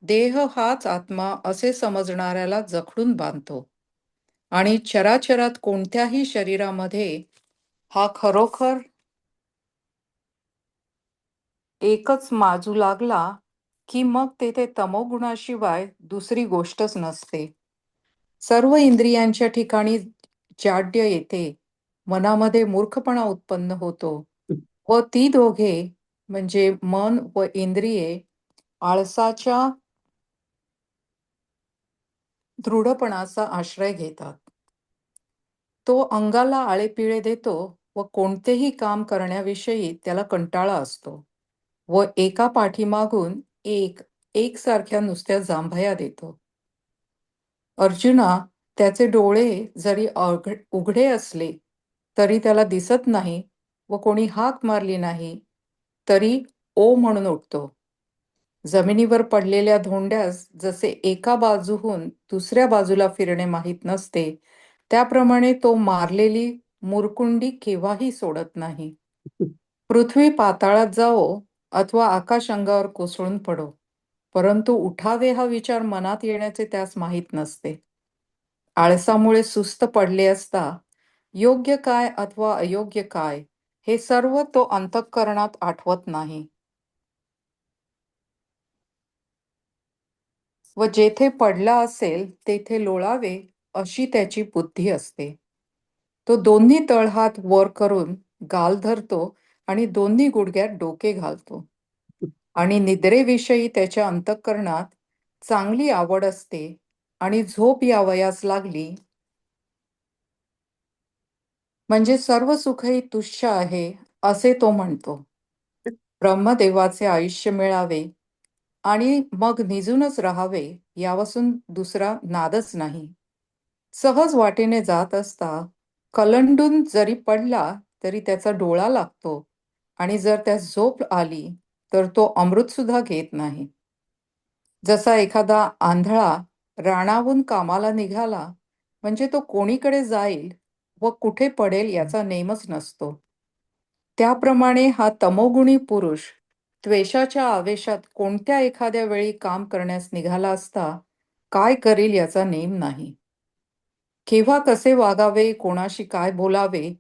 देह हाच आत्मा असे समजणाऱ्याला जखडून बांधतो आणि चराचरात कोणत्याही शरीरामध्ये हा खरोखर एकच माजू लागला की मग तेथे तमोगुणाशिवाय दुसरी गोष्टच नसते. सर्व इंद्रियांच्या ठिकाणी जाड्य येते, मनामध्ये मूर्खपणा उत्पन्न होतो व ती दोघे म्हणजे मन व इंद्रिये आळसाच्या दृढपणाचा आश्रय घेतात. तो अंगाला आळेपिळे देतो व कोणतेही काम करण्याविषयी त्याला कंटाळा असतो व एका पाठीमागून एकसारख्या नुसत्या जांभया देतो. अर्जुना, त्याचे डोळे जरी उघडे असले तरी त्याला दिसत नाही व कोणी हाक मारली नाही तरी ओ म्हणून उठतो. जमिनीवर पडलेल्या धोंड्यास जसे एका बाजूहून दुसऱ्या बाजूला फिरणे माहीत नसते, त्याप्रमाणे तो मारलेली मुरकुंडी केव्हाही सोडत नाही. पृथ्वी पाताळात जावो अथवा आकाश अंगावर कोसळून पडो, परंतु उठावे हा विचार मनात येण्याचे त्यास माहीत नसते. आळसामुळे सुस्त पडले असता योग्य काय अथवा अयोग्य काय हे सर्व तो अंतःकरणात आठवत नाही व जेथे पडला असेल तेथे लोळावे अशी त्याची बुद्धी असते. तो दोन्ही तळहात वर करून गाल धरतो आणि दोन्ही गुडघ्यात डोके घालतो आणि निद्रेविषयी त्याच्या अंतःकरणात चांगली आवड असते आणि झोप यावयास लागली म्हणजे सर्व सुखही तुच्छ आहे असे तो म्हणतो. ब्रह्मदेवाचे आयुष्य मिळावे आणि मग निजूनच राहावे यापासून दुसरा नादच नाही. सहज वाटेने जात असता कलंडून जरी पडला तरी त्याचा डोळा लागतो आणि जर त्यास झोप आली तर तो अमृत सुद्धा घेत नाही. जसा एखादा आंधळा रानाहून कामाला निघाला म्हणजे तो कोणीकडे जाईल व कुठे पडेल याचा नेमच नसतो, त्याप्रमाणे हा तमोगुणी पुरुष द्वेषाच्या आवेशात कोणत्या एखाद्या वेळी काम करण्यास निघाला असता काय करील याचा नेम नाही. केव्हा कसे वागावे, कोणाशी काय बोलावे,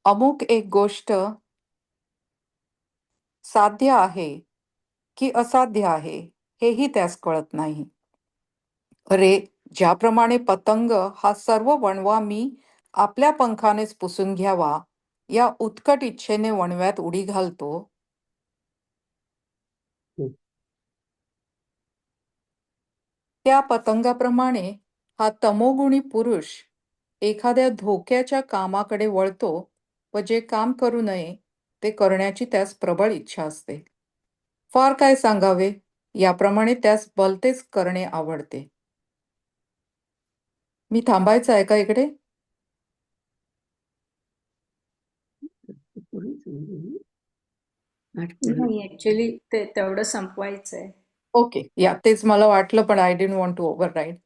अमुक एक गोष्ट साध्य आहे की असाध्य आहे हेही त्यास कळत नाही. अरे, ज्याप्रमाणे पतंग हा सर्व वणवा मी आपल्या पंखानेच पुसून घ्यावा या उत्कट इच्छेने वणव्यात उडी घालतो, त्या पतंगाप्रमाणे हा तमोगुणी पुरुष एखाद्या धोक्याच्या कामाकडे वळतो व जे काम करू नये ते करण्याची त्यास प्रबळ इच्छा असते. फार काय सांगावे, याप्रमाणे त्यास भलतेच करणे आवडते. मी थांबायचं आहे का इकडे? नाही, ऍक्च्युली ते तेवढं संपवायचंय. ओके, या तेच मला वाटलं, पण I didn't want to override.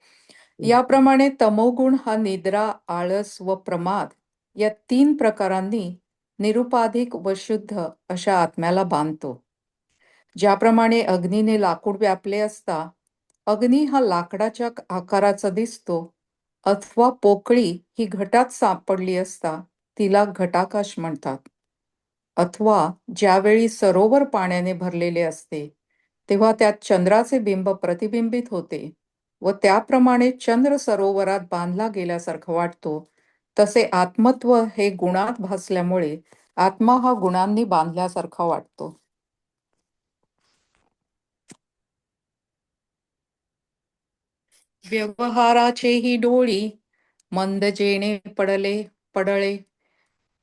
याप्रमाणे तमोगुण हा निद्रा, आळस व प्रमाद या 3 प्रकारांनी निरुपाधिक व शुद्ध अशा आत्म्याला बांधतो. ज्याप्रमाणे अग्नीने लाकूड व्यापले असता अग्नी हा लाकडाच्या आकाराचा दिसतो, अथवा पोकळी ही घटात सापडली असता तिला घटाकाश म्हणतात. अथवा ज्यावेळी सरोवर पाण्याने भरलेले असते तेव्हा त्यात चंद्राचे बिंब प्रतिबिंबित होते व त्याप्रमाणे चंद्र सरोवरात बांधला गेल्यासारखं वाटतो, तसे आत्मत्व हे गुणात भासल्यामुळे आत्मा हा गुणांनी बांधल्यासारखा वाटतो. व्यवहाराचेही डोळी मंद जेणे पडळे,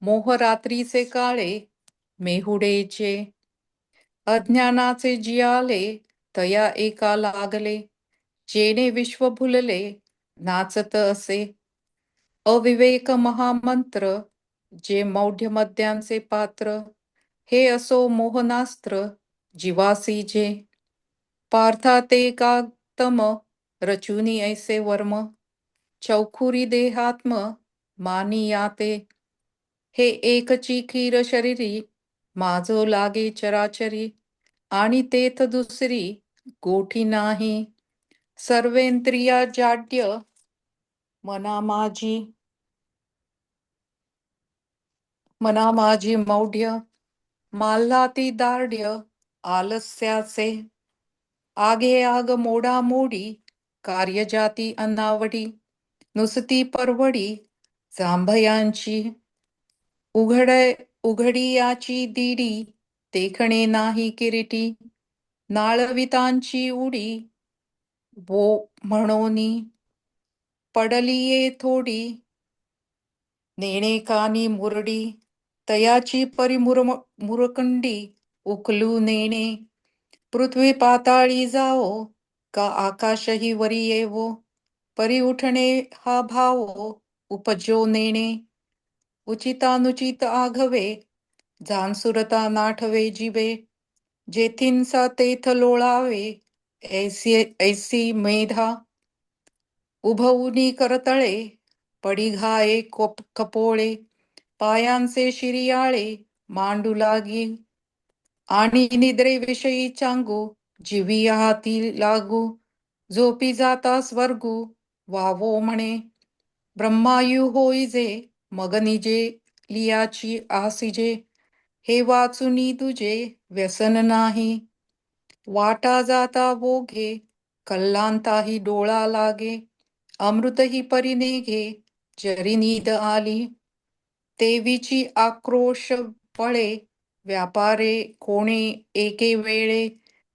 मोह रात्रीचे काळे मेहुडेचे, अज्ञानाचे जियाले तया एका लागले, जेणे विश्व भुलले नाचत असे, अविवेक महामंत्र जे मौढ्यमद्यांचे पात्र, हे असो मोहनास्त्र जीवासी जे, पार्था ते का तम रचुनी ऐसे वर्म, चौखुरी देहात्म मानी याते, हे एकची खीर शरीरी माझो लागे चराचरी, आणि तेथ दुसरी गोठी नाही, सर्वेंद्रिया जाड्य मना माझी मौढ्य, माल्हाती दार्ढ्य आलस्याचे, आगे आग मोडामोडी कार्यजाती अनावडी, नुसती परवडी जांभयांची, उघडियाची दिडी देखणे नाही किरीटी, नाळवितांची उडी वो म्हणोनी, पडलीये थोडी नेणे कानी मुरडी, तयाची मुरकंडी उकलू नेणे, पृथ्वी पाताळी जाओ का आकाशही वरी येवो, परी उठणे हा भावो उपजो नेणे, उचितानुचित आघवे झांसुरता नाठवे जिवे, जेथिंसा तेथ लोळावे ऐसी मेधा, उभवुनी करतळे पडी घाये कपोळे, पायांचे शिरियाळे मांडू लागी, आणि निद्रेविषयी चांगू जीवी हाती लागू, झोपी जाता स्वर्गू वावो म्हणे, ब्रह्मायू होईजे मग निजे लियाची आसिजे, हे वाचुनी तुझे व्यसन नाही, वाटा जाता वोघे कल्लांताही डोळा लागे, अमृतही परिनेघे जरी नीद आली, तेवीची आक्रोश पळे व्यापारे कोणे एके वेळे,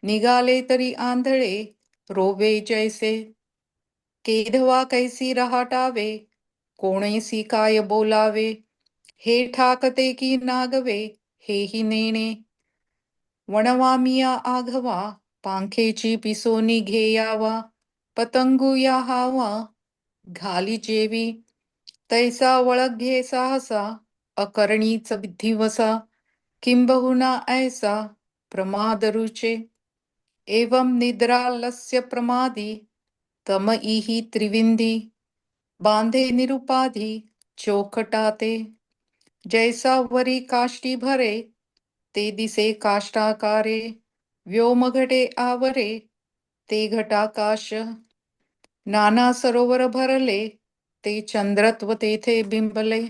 निघाले तरी आंधळे रोवे जैसे, केधवा कैसी रहाटावे कोणैसी काय बोलावे, हे ठाकते की नागवे हेही नेणे, वणवामिया आघवा पांखेची पिसोनी घेयावा, पतंगू या हावा घाली जेवी, तैसा वळघे सहसा अकरणीच दिवसा, किंबहुना ऐसा प्रमाद रुचे, एवं निद्रालस्य प्रमादी तम इहि त्रिविंदी, बांधे निरुपाधी चोखटाते, जैसा वरी काष्टी भरे ते दिसे काष्टाकारे, व्योम घटे आवरे ते घटाकाश, नाना सरोवर भरले ते चंद्रत्व तेथे बिंबले,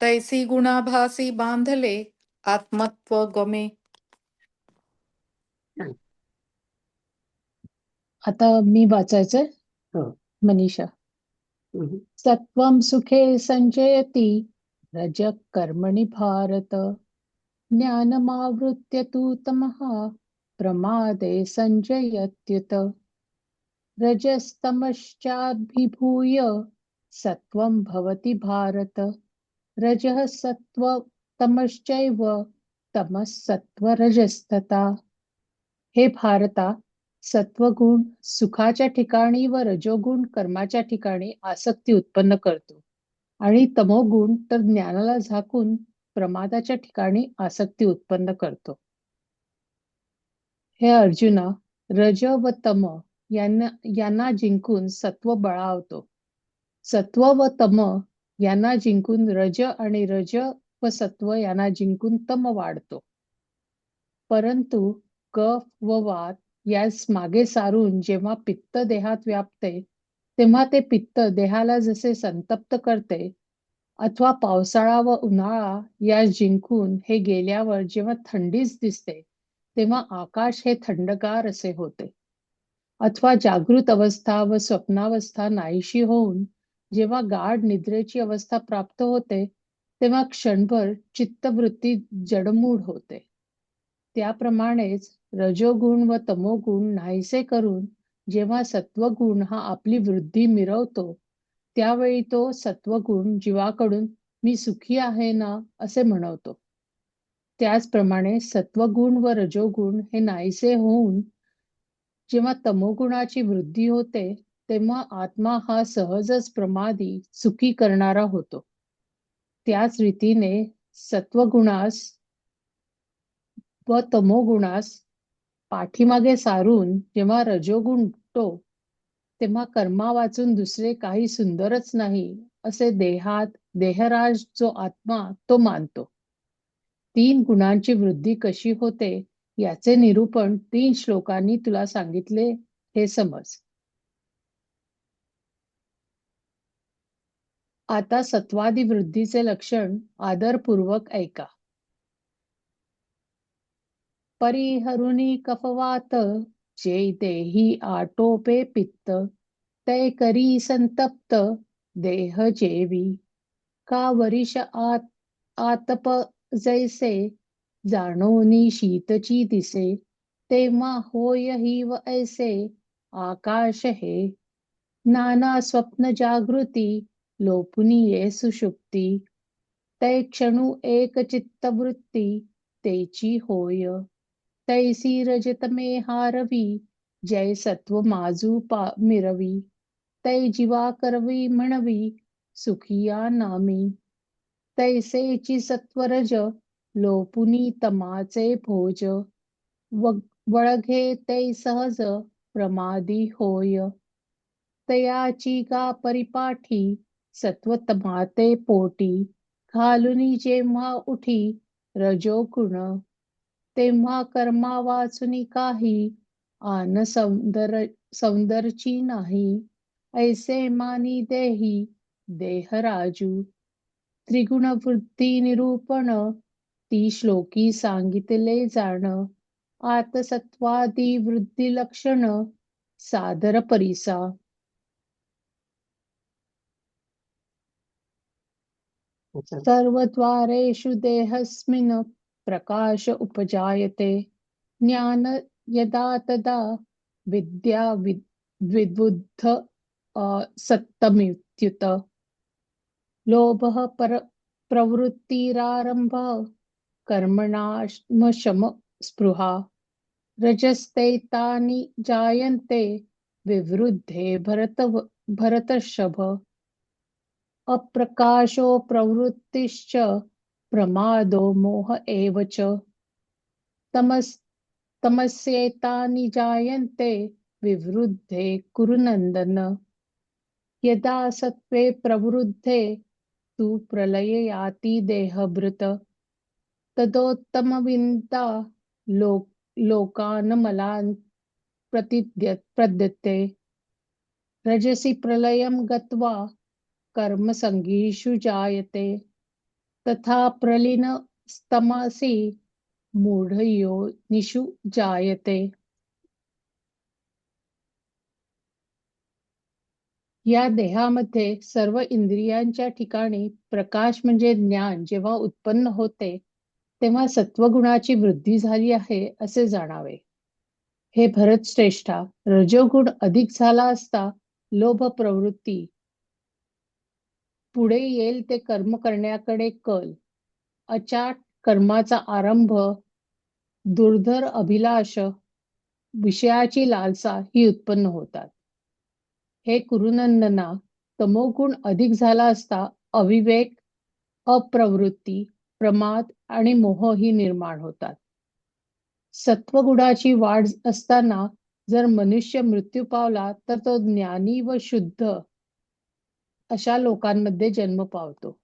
तैसी गुणाभासी बांधले आत्मत्व गमे. आता मी वाचायचंय. हो. मनीषा. हम्म. सत्वं सुखे संजयति रज कर्मणि भारत, ज्ञानमावृत्य तु तमः प्रमादे संजयत्युत, रजस्तमश्चाभिभूय सत्वं भवति भारत, रजः सत्व तमश्चैव तमः सत्वरजस्तथा. हे भारता, सत्वगुण सुखाच्या ठिकाणी व रजोगुण कर्माच्या ठिकाणी आसक्ती उत्पन्न करतो, आणि तमोगुण तर ज्ञानाला झाकून प्रमादाच्या ठिकाणी आसक्ती उत्पन्न करतो. हे अर्जुना, रज व तम यांना जिंकून सत्व बळावतो. सत्व व तम यांना जिंकून रज आणि रज व सत्व यांना जिंकून तम वाढतो. परंतु कफ व वात यास मागे सारून जेव्हा पित्त देहात व्यापते, तेव्हा ते पित्त देहाला जसे संतप्त करते, अथवा पावसाळा व उन्हाळा यास जिंकून हे गेल्यावर जेव्हा थंडीच दिसते, तेव्हा आकाश हे थंडगार असे होते. अथवा जागृत अवस्था व स्वप्नावस्था नाहीशी होऊन जेव्हा गाढ निद्रेची अवस्था प्राप्त होते, तेव्हा क्षणभर चित्तवृत्ती जडमूड होते. त्याप्रमाणेच रजोगुण व तमोगुण नाहीसे करून जेव्हा सत्वगुण हा आपली वृद्धी मिरवतो, त्यावेळी तो सत्वगुण जीवाकडून मी सुखी आहे ना असे म्हणवतो. त्याचप्रमाणे सत्वगुण व रजोगुण हे नाहीसे होऊन जेव्हा तमोगुणाची वृद्धी होते, तेव्हा आत्मा हा सहजच प्रमादी सुखी करणारा होतो. त्याच रीतीने सत्वगुणास व तमोगुणास पाठीमागे सारून जेव्हा रजोगुण उठतो, तेव्हा कर्मा वाचून दुसरे काही सुंदरच नाही असे देहराज जो आत्मा तो मानतो. 3 गुणांची वृद्धी कशी होते याचे निरूपण 3 श्लोकांनी तुला सांगितले, हे समज. आता सत्वादी वृद्धीचे लक्षण आदरपूर्वक ऐका. परिहरुनी कफवात जे देही आटोपे पित्त, तै करी संतप्त देह जेवी. का वरिष आतप जैसे जाणोनी शीतची दिसे, तेव्हा होय ही व ऐसे आकाश हे. नाना स्वप्न जागृती लोपुनी ये सुषुप्ती, तै क्षणु एक चित्तवृत्ती तेची होय. तैसी रजतमे हारवी जय सत्व माजू मिरवी, तै जीवा करवी म्हणवी सुखिया नामी. तैसेची सत्वरज लोपुनी तमाचे भोज, वळघे तै सहज प्रमादी होय. तयाची गा परिपाठी सत्वतमाते पोटी, घालुनी जेव्हा उठी रजोगुण, तेव्हा कर्मा वाचुनी काही आन सौंदर्ची नाही. ऐसे मानी देही देहराजू. त्रिगुण वृद्धी निरूपण 3 श्लोकी सांगितले जाण, आत सत्वादी वृद्धी लक्षण सादर परिसा. सर्वद्वारेषु देहस्मिन् प्रकाश उपजायते, ज्ञान यदा तदा विद्या विद्बुद्ध सत्तमित्युत. लोभः प्रवृत्तिरारंभः कर्मणाशम स्पृहा, रजस्तैतानि जायन्ते विवृद्धे भरतर्षभ. अप्रकाशो प्रवृत्तिश्च प्रमादो मोह एव च, तमस्येतानि जायन्ते विवृद्धे कुरु नन्दन. यदा सत्त्वे प्रवृद्धे तु प्रलये याति देहभृत्, तदोत्तमविद्या लोकान् मलान् प्रद्यते. रजसि प्रलयं गत्वा कर्मसङ्गीषु जायते, तथा प्रलीनस्तमसि मूढयोनिषु जायते. या देहामध्ये सर्व इंद्रियांच्या ठिकाणी प्रकाश म्हणजे ज्ञान जेव्हा उत्पन्न होते, तेव्हा सत्वगुणाची वृद्धी झाली आहे असे जाणावे. हे भरतश्रेष्ठा, रजोगुण अधिक झाला असता लोभ प्रवृत्ती, पुढे येईल ते कर्म करण्याकडे कल, अचाट कर्माचा आरंभ, दुर्धर अभिलाष, विषयाची लालसा ही उत्पन्न होतात. हे कुरुनंदना, तमोगुण अधिक झाला असता अविवेक, अप्रवृत्ती, प्रमाद आणि मोह ही निर्माण होतात. सत्वगुणाची वाढ असताना जर मनुष्य मृत्यू पावला तर तो ज्ञानी व शुद्ध अशा लोकांमध्ये जन्म पावतो.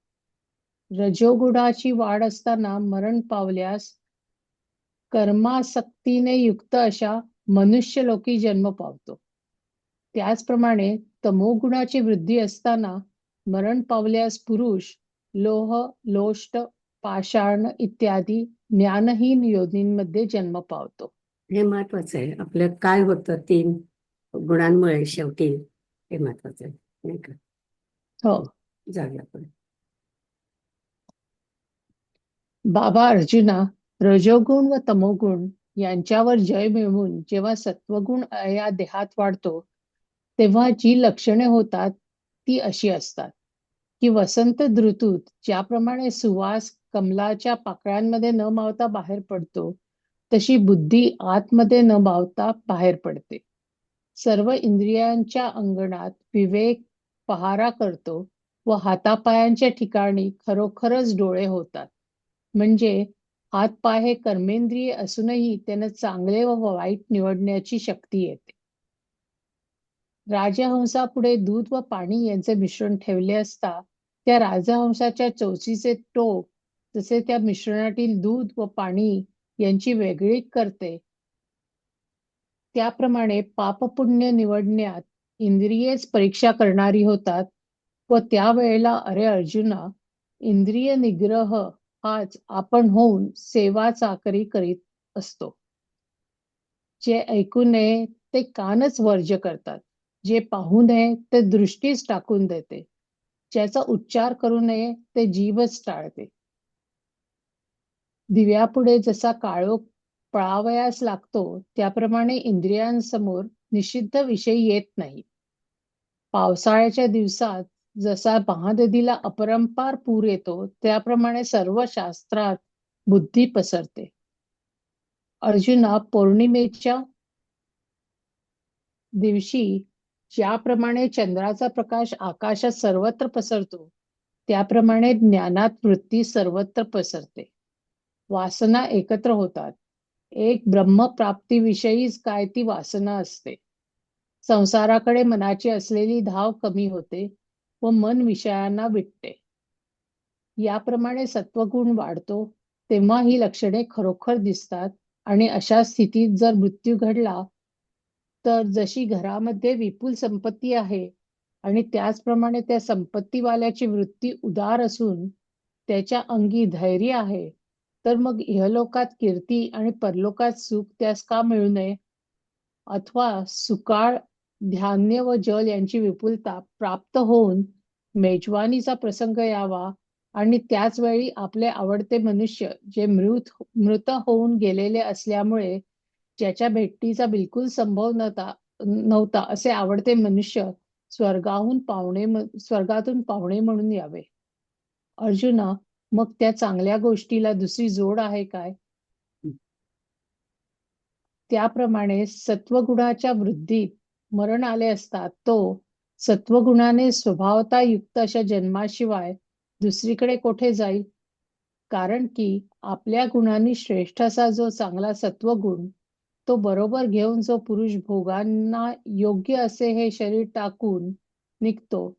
रजोगुणाची वाढ असताना मरण पावल्यास कर्मासक्तीने युक्त अशा मनुष्यलोकी जन्म पावतो. त्याचप्रमाणे तमोगुणाची वृद्धी असताना मरण पावल्यास पुरुष लोह, लोष्ट, पाषाण इत्यादी ज्ञानहीन योनींमध्ये जन्म पावतो. हे महत्वाचं आहे. आपलं काय होतं 3 गुणांमुळे शेवटी, हे महत्वाचं आहे नाही का? हो. जाऊया पुढे. बाबा अर्जुना, रजोगुण व तमोगुण यांच्यावर जय मिळवून जेव्हा सत्वगुण या देहात वाढतो तेव्हा जी लक्षणे होतात ती अशी असतात की वसंत ऋतूत ज्याप्रमाणे सुवास कमलाच्या पाकळ्यांमध्ये न मावता बाहेर पडतो तशी बुद्धी आतमध्ये न मावता बाहेर पडते. सर्व इंद्रियांच्या अंगणात विवेक पहारा करतो व हातापायांच्या ठिकाणी खरोखरच डोळे होतात. म्हणजे हात पाय हे कर्मेंद्रिय असूनही त्यांना चांगले व वाईट निवडण्याची शक्ती येते. राजहंसापुढे दूध व पाणी यांचे मिश्रण ठेवले असता त्या राजहंसाच्या चोचीचे टोक जसे त्या मिश्रणातील दूध व पाणी यांची वेगळी करते, त्याप्रमाणे पापपुण्य निवडण्यात इंद्रियेच परीक्षा करणारी होतात व त्यावेळेला अरे अर्जुना, इंद्रिय निग्रह हाच आपण होऊन सेवा चाकरी करीत असतो. जे ऐकू नये ते कानच वर्ज्य करतात, जे पाहू नये ते दृष्टीच टाकून देते, ज्याचा उच्चार करू नये ते जीवच टाळते. दिव्यापुढे जसा काळोख पळावयास लागतो त्याप्रमाणे इंद्रियांसमोर निषिद्ध विषय येत नाही. पावसाळ्याच्या दिवसात जसा महानदीला अपरंपार पूर येतो त्याप्रमाणे सर्व शास्त्रात बुद्धी पसरते. अर्जुना, पौर्णिमेच्या दिवशी ज्याप्रमाणे चंद्राचा प्रकाश आकाशात सर्वत्र पसरतो त्याप्रमाणे ज्ञानात वृत्ती सर्वत्र पसरते. वासना एकत्र होतात. एक ब्रह्मप्राप्तीविषयीच काय ती वासना असते. संसाराकडे मनाची असलेली धाव कमी होते व मन विषयांना विटते. याप्रमाणे सत्वगुण वाढतो तेव्हा ही लक्षणे खरोखर दिसतात आणि अशा स्थितीत जर मृत्यू घडला तर जशी घरामध्ये विपुल संपत्ती आहे आणि त्याचप्रमाणे त्या संपत्तीवाल्याची वृत्ती उदार असून त्याच्या अंगी धैर्य आहे, तर मग इहलोकात कीर्ती आणि परलोकात सुख त्यास का मिळू नये? अथवा सुकाळ धान्य व जल यांची विपुलता प्राप्त होऊन मेजवानीचा प्रसंग यावा आणि त्याच वेळी आपले आवडते मनुष्य जे मृत होऊन गेलेले असल्यामुळे ज्याच्या भेटीचा बिलकुल संभव नव्हता असे आवडते मनुष्य स्वर्गातून पाहुणे म्हणून यावे. अर्जुना, मग त्या चांगल्या गोष्टीला दुसरी जोड आहे काय? त्याप्रमाणे सत्वगुणाच्या वृद्धीत मरण आले असता तो सत्वगुणाने स्वभावता युक्त अशा जन्माशिवाय दुसरीकडे कोठे जाईल? कारण की आपल्या गुणांनी श्रेष्ठ असा जो चांगला सत्वगुण तो बरोबर घेऊन जो पुरुष भोगांना योग्य असे हे शरीर टाकून निघतो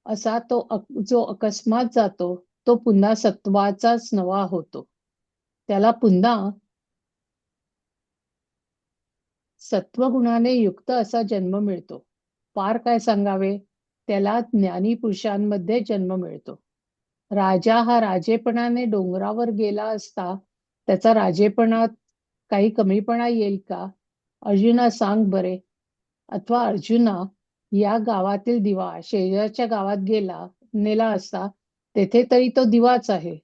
असा तो जो अकस्मात जातो तो पुन्हा सत्वाचाच नवा होतो. त्याला पुन्हा सत्वगुणाने युक्त असा जन्म मिळतो. फार काय सांगावे, त्याला ज्ञानी पुरुषांमध्ये जन्म मिळतो. राजा हा राजेपणाने डोंगरावर गेला असता त्याचा राजेपणात काही कमीपणा येईल का? अर्जुना, सांग बरे. अथवा अर्जुना, या गावातील दिवा शेजारच्या गावात नेला असता तेथे तरी तो दिवाच आहे.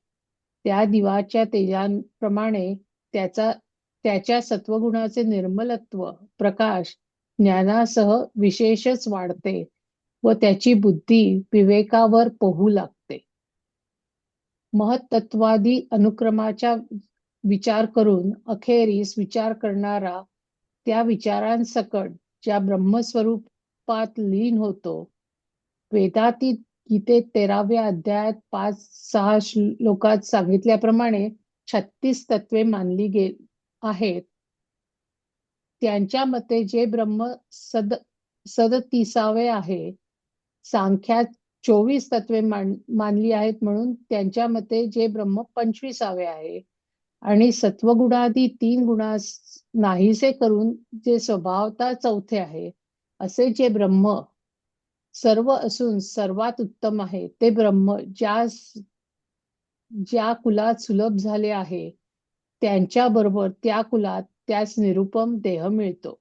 त्या दिवाच्या तेजाप्रमाणे त्याच्या सत्वगुणाचे निर्मलत्व प्रकाश ज्ञानासह विशेषच वाढते व त्याची बुद्धी विवेकावर पोहू लागते. महत्त्वादी अनुक्रमाचा विचार करून अखेरीस विचार करणारा त्या विचारांसकट ज्या ब्रह्मस्वरूपात लीन होतो. वेदातीत गीतेत 13व्या अध्यायात 5-6 श्लोकात सांगितल्याप्रमाणे 36 तत्वे मानली आहेत. त्यांच्या मते जे ब्रह्म सदतीसावे आहे, सांख्यात 24 तत्वे मानली आहेत, म्हणून त्यांच्या मते जे ब्रह्म 25वे आहे, आणि सत्वगुणादी 3 गुणास नाहीसे करून जे स्वभावतः चौथे आहे, असे जे ब्रह्म सर्व असून सर्वात उत्तम आहे, ते ब्रह्म ज्या कुलात सुलभ झाले आहे, त्यांच्या बरोबर त्या कुलात त्यास निरुपम देह मिळतो.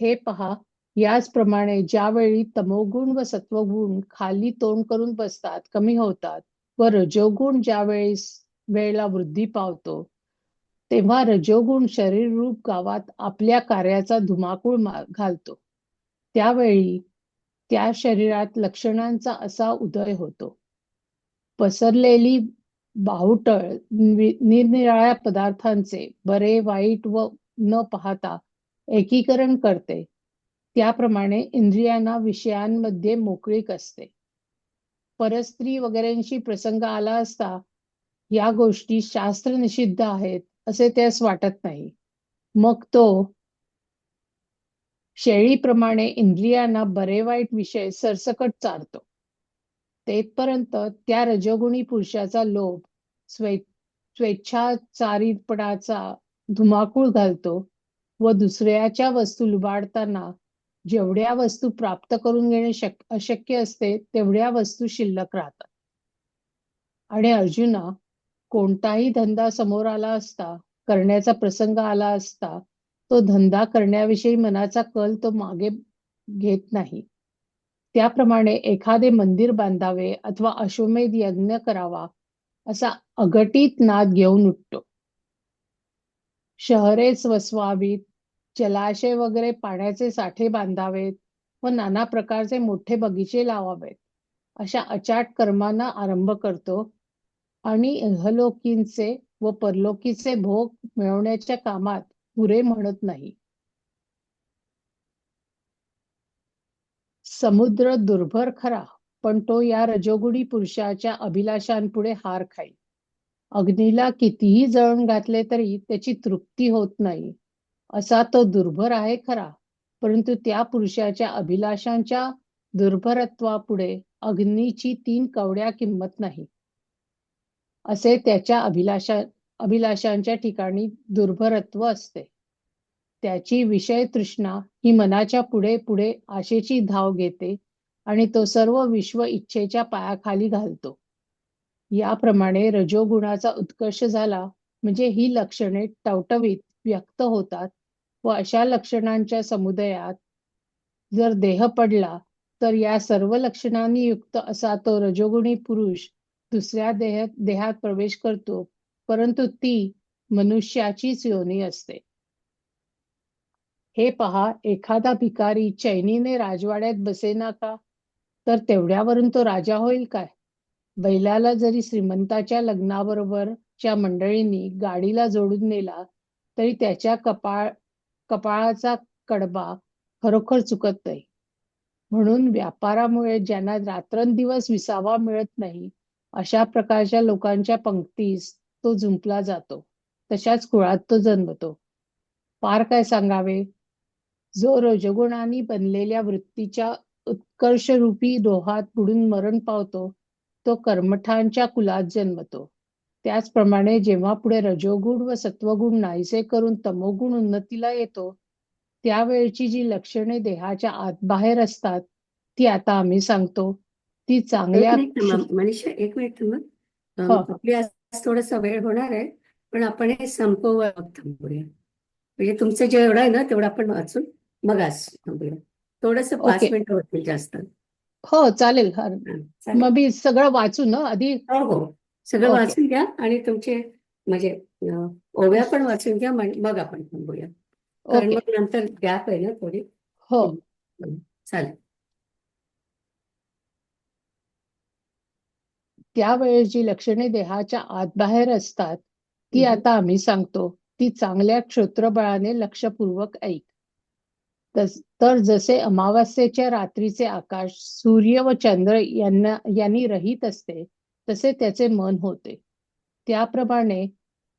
हे पहा, याचप्रमाणे ज्यावेळी तमोगुण व सत्वगुण खाली तोंड करून बसतात, कमी होतात, व रजोगुण वेळेला वृद्धी पावतो, तेव्हा रजोगुण शरीररूप गावात आपल्या कार्याचा धुमाकूळ घालतो. त्यावेळी त्या शरीरात लक्षणांचा असा उदय होतो. पसरलेली बाहुटळ निरनिराळ्या पदार्थांचे बरे वाईट व न पाहता एकीकरण करते. त्याप्रमाणे इंद्रियांना विषयांमध्ये मोकळीक असते. परस्त्री वगैरेंशी प्रसंग आला असता या गोष्टी शास्त्र निषिद्ध आहेत असे त्यास वाटत नाही. मग तो शेळीप्रमाणे इंद्रियांना बरे वाईट विषय सरसकट चारतो. तेथपर्यंत त्या रजोगुणी पुरुषाचा लोभ स्वेच्छाचारीपणाचा धुमाकूळ घालतो व दुसऱ्याच्या वस्तू लुबाडताना जेवढ्या वस्तू प्राप्त करून घेणे अशक्य असते, तेवढ्या वस्तू शिल्लक राहतात. आणि अर्जुना, कोणताही धंदा समोर आला असता, करण्याचा प्रसंग आला असता, तो धंदा करण्याविषयी मनाचा कल तो मागे घेत नाही. त्याप्रमाणे एखादे मंदिर बांधावे अथवा अश्वमेध यज्ञ करावा असा अघटित नाद घेऊन उठतो. शहरेच वसवावीत, जलाशय वगैरे पाण्याचे साठे बांधावेत व नाना प्रकारचे मोठे बगीचे लावावेत, अशा अचाट कर्मांना आरंभ करतो आणि इहलोकींचे व परलोकीचे भोग मिळवण्याच्या कामात पुरे म्हणत नाही. समुद्र दुर्भर खरा, पण तो या रजोगुणी पुरुषाच्या अभिलाषांपुढे हार खाईल. अग्नीला कितीही जळण घातले तरी त्याची तृप्ती होत नाही, असा तो दुर्भर आहे खरा, परंतु त्या पुरुषाच्या अभिलाषांच्या दुर्भरत्वापुढे अग्नीची 3 कवड्या किंमत नाही. असे त्याच्या अभिलाषांच्या ठिकाणी दुर्भरत्व असते. त्याची विषय तृष्णा ही मनाच्या पुढे पुढे आशेची धाव घेते आणि तो सर्व विश्व इच्छेच्या पायाखाली घालतो. याप्रमाणे रजोगुणाचा उत्कर्ष झाला म्हणजे ही लक्षणे टवटवीत व्यक्त होतात व अशा लक्षणांच्या समुदायात जर देह पडला तर या सर्व लक्षणांनी युक्त असा तो रजोगुणी पुरुष दुसऱ्या देहात प्रवेश करतो, परंतु ती मनुष्याचीच योनी असते. हे पहा, एखादा भिकारी चैनीने राजवाड्यात बसेना का, तर तेवढ्यावरून तो राजा होईल काय? बैलाला जरी श्रीमंताच्या लग्नाबरोबरच्या मंडळींनी गाडीला जोडून नेला तरी त्याच्या कपाळाचा कडबा खरोखर चुकत नाही. म्हणून व्यापारामुळे ज्यांना रात्रंदिवस विसावा मिळत नाही, अशा प्रकारच्या लोकांच्या पंक्तीस तो जुंपला जातो. तशाच कुळात तो जन्मतो. पार काय सांगावे? जो रजोगुणांनी बनलेल्या वृत्तीच्या उत्कर्षरूपी डोहात बुडून मरण पावतो, तो कर्मठांच्या कुलात जन्मतो. त्याचप्रमाणे जेव्हा पुढे रजोगुण व सत्वगुण नाहीसे करून तमोगुण उन्नतीला येतो, त्यावेळची जी लक्षणे देहाच्या आत बाहेर असतात, ती आता आम्ही सांगतो. ती चांगल्या मनीषा, 1 मिनिट थांबा. हो. आपली आज थोडासा वेळ होणार आहे, पण आपण हे संपवूया, थांबूया. म्हणजे तुमचं जेवढं आहे ना तेवढं आपण वाचून मग आज थांबूया. थोडस 5 ओके. मिनिटं होतील, जास्त. हो, चालेल. चालेल. मग मी सगळं वाचू ना आधी? हो हो, सगळं ओके. वाचून घ्या आणि तुमचे म्हणजे ओव्या पण वाचून घ्या, मग आपण थांबूया. कारण ओके. मग नंतर गॅप आहे ना थोडी. हो. चालेल. त्यावेळेस जी लक्षणे देहाच्या आत बाहेर असतात, ती आता आम्ही सांगतो. ती चांगल्या क्षोत्रबळाने लक्षपूर्वक ऐक. तर जसे अमावास्येच्या रात्रीचे आकाश सूर्य व चंद्र यांनी रहित असते, तसे त्याचे मन होते. त्याप्रमाणे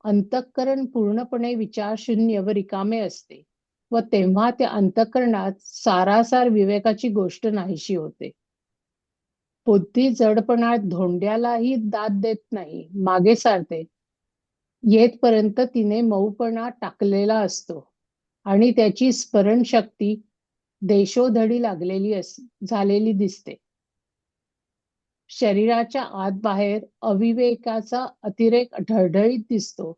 अंतःकरण पूर्णपणे विचारशून्य व रिकामे असते व तेव्हा त्या अंतःकरणात सारासार विवेकाची गोष्ट नाहीशी होते. बुद्धी जडपणात धोंड्यालाही दाद देत नाही, मागे सारते येतपर्यंत तिने मऊपणा टाकलेला असतो आणि त्याची स्मरणशक्ती देशोधडी झालेली दिसते. शरीराच्या आत बाहेर अविवेकाचा अतिरेक ढळढळीत दिसतो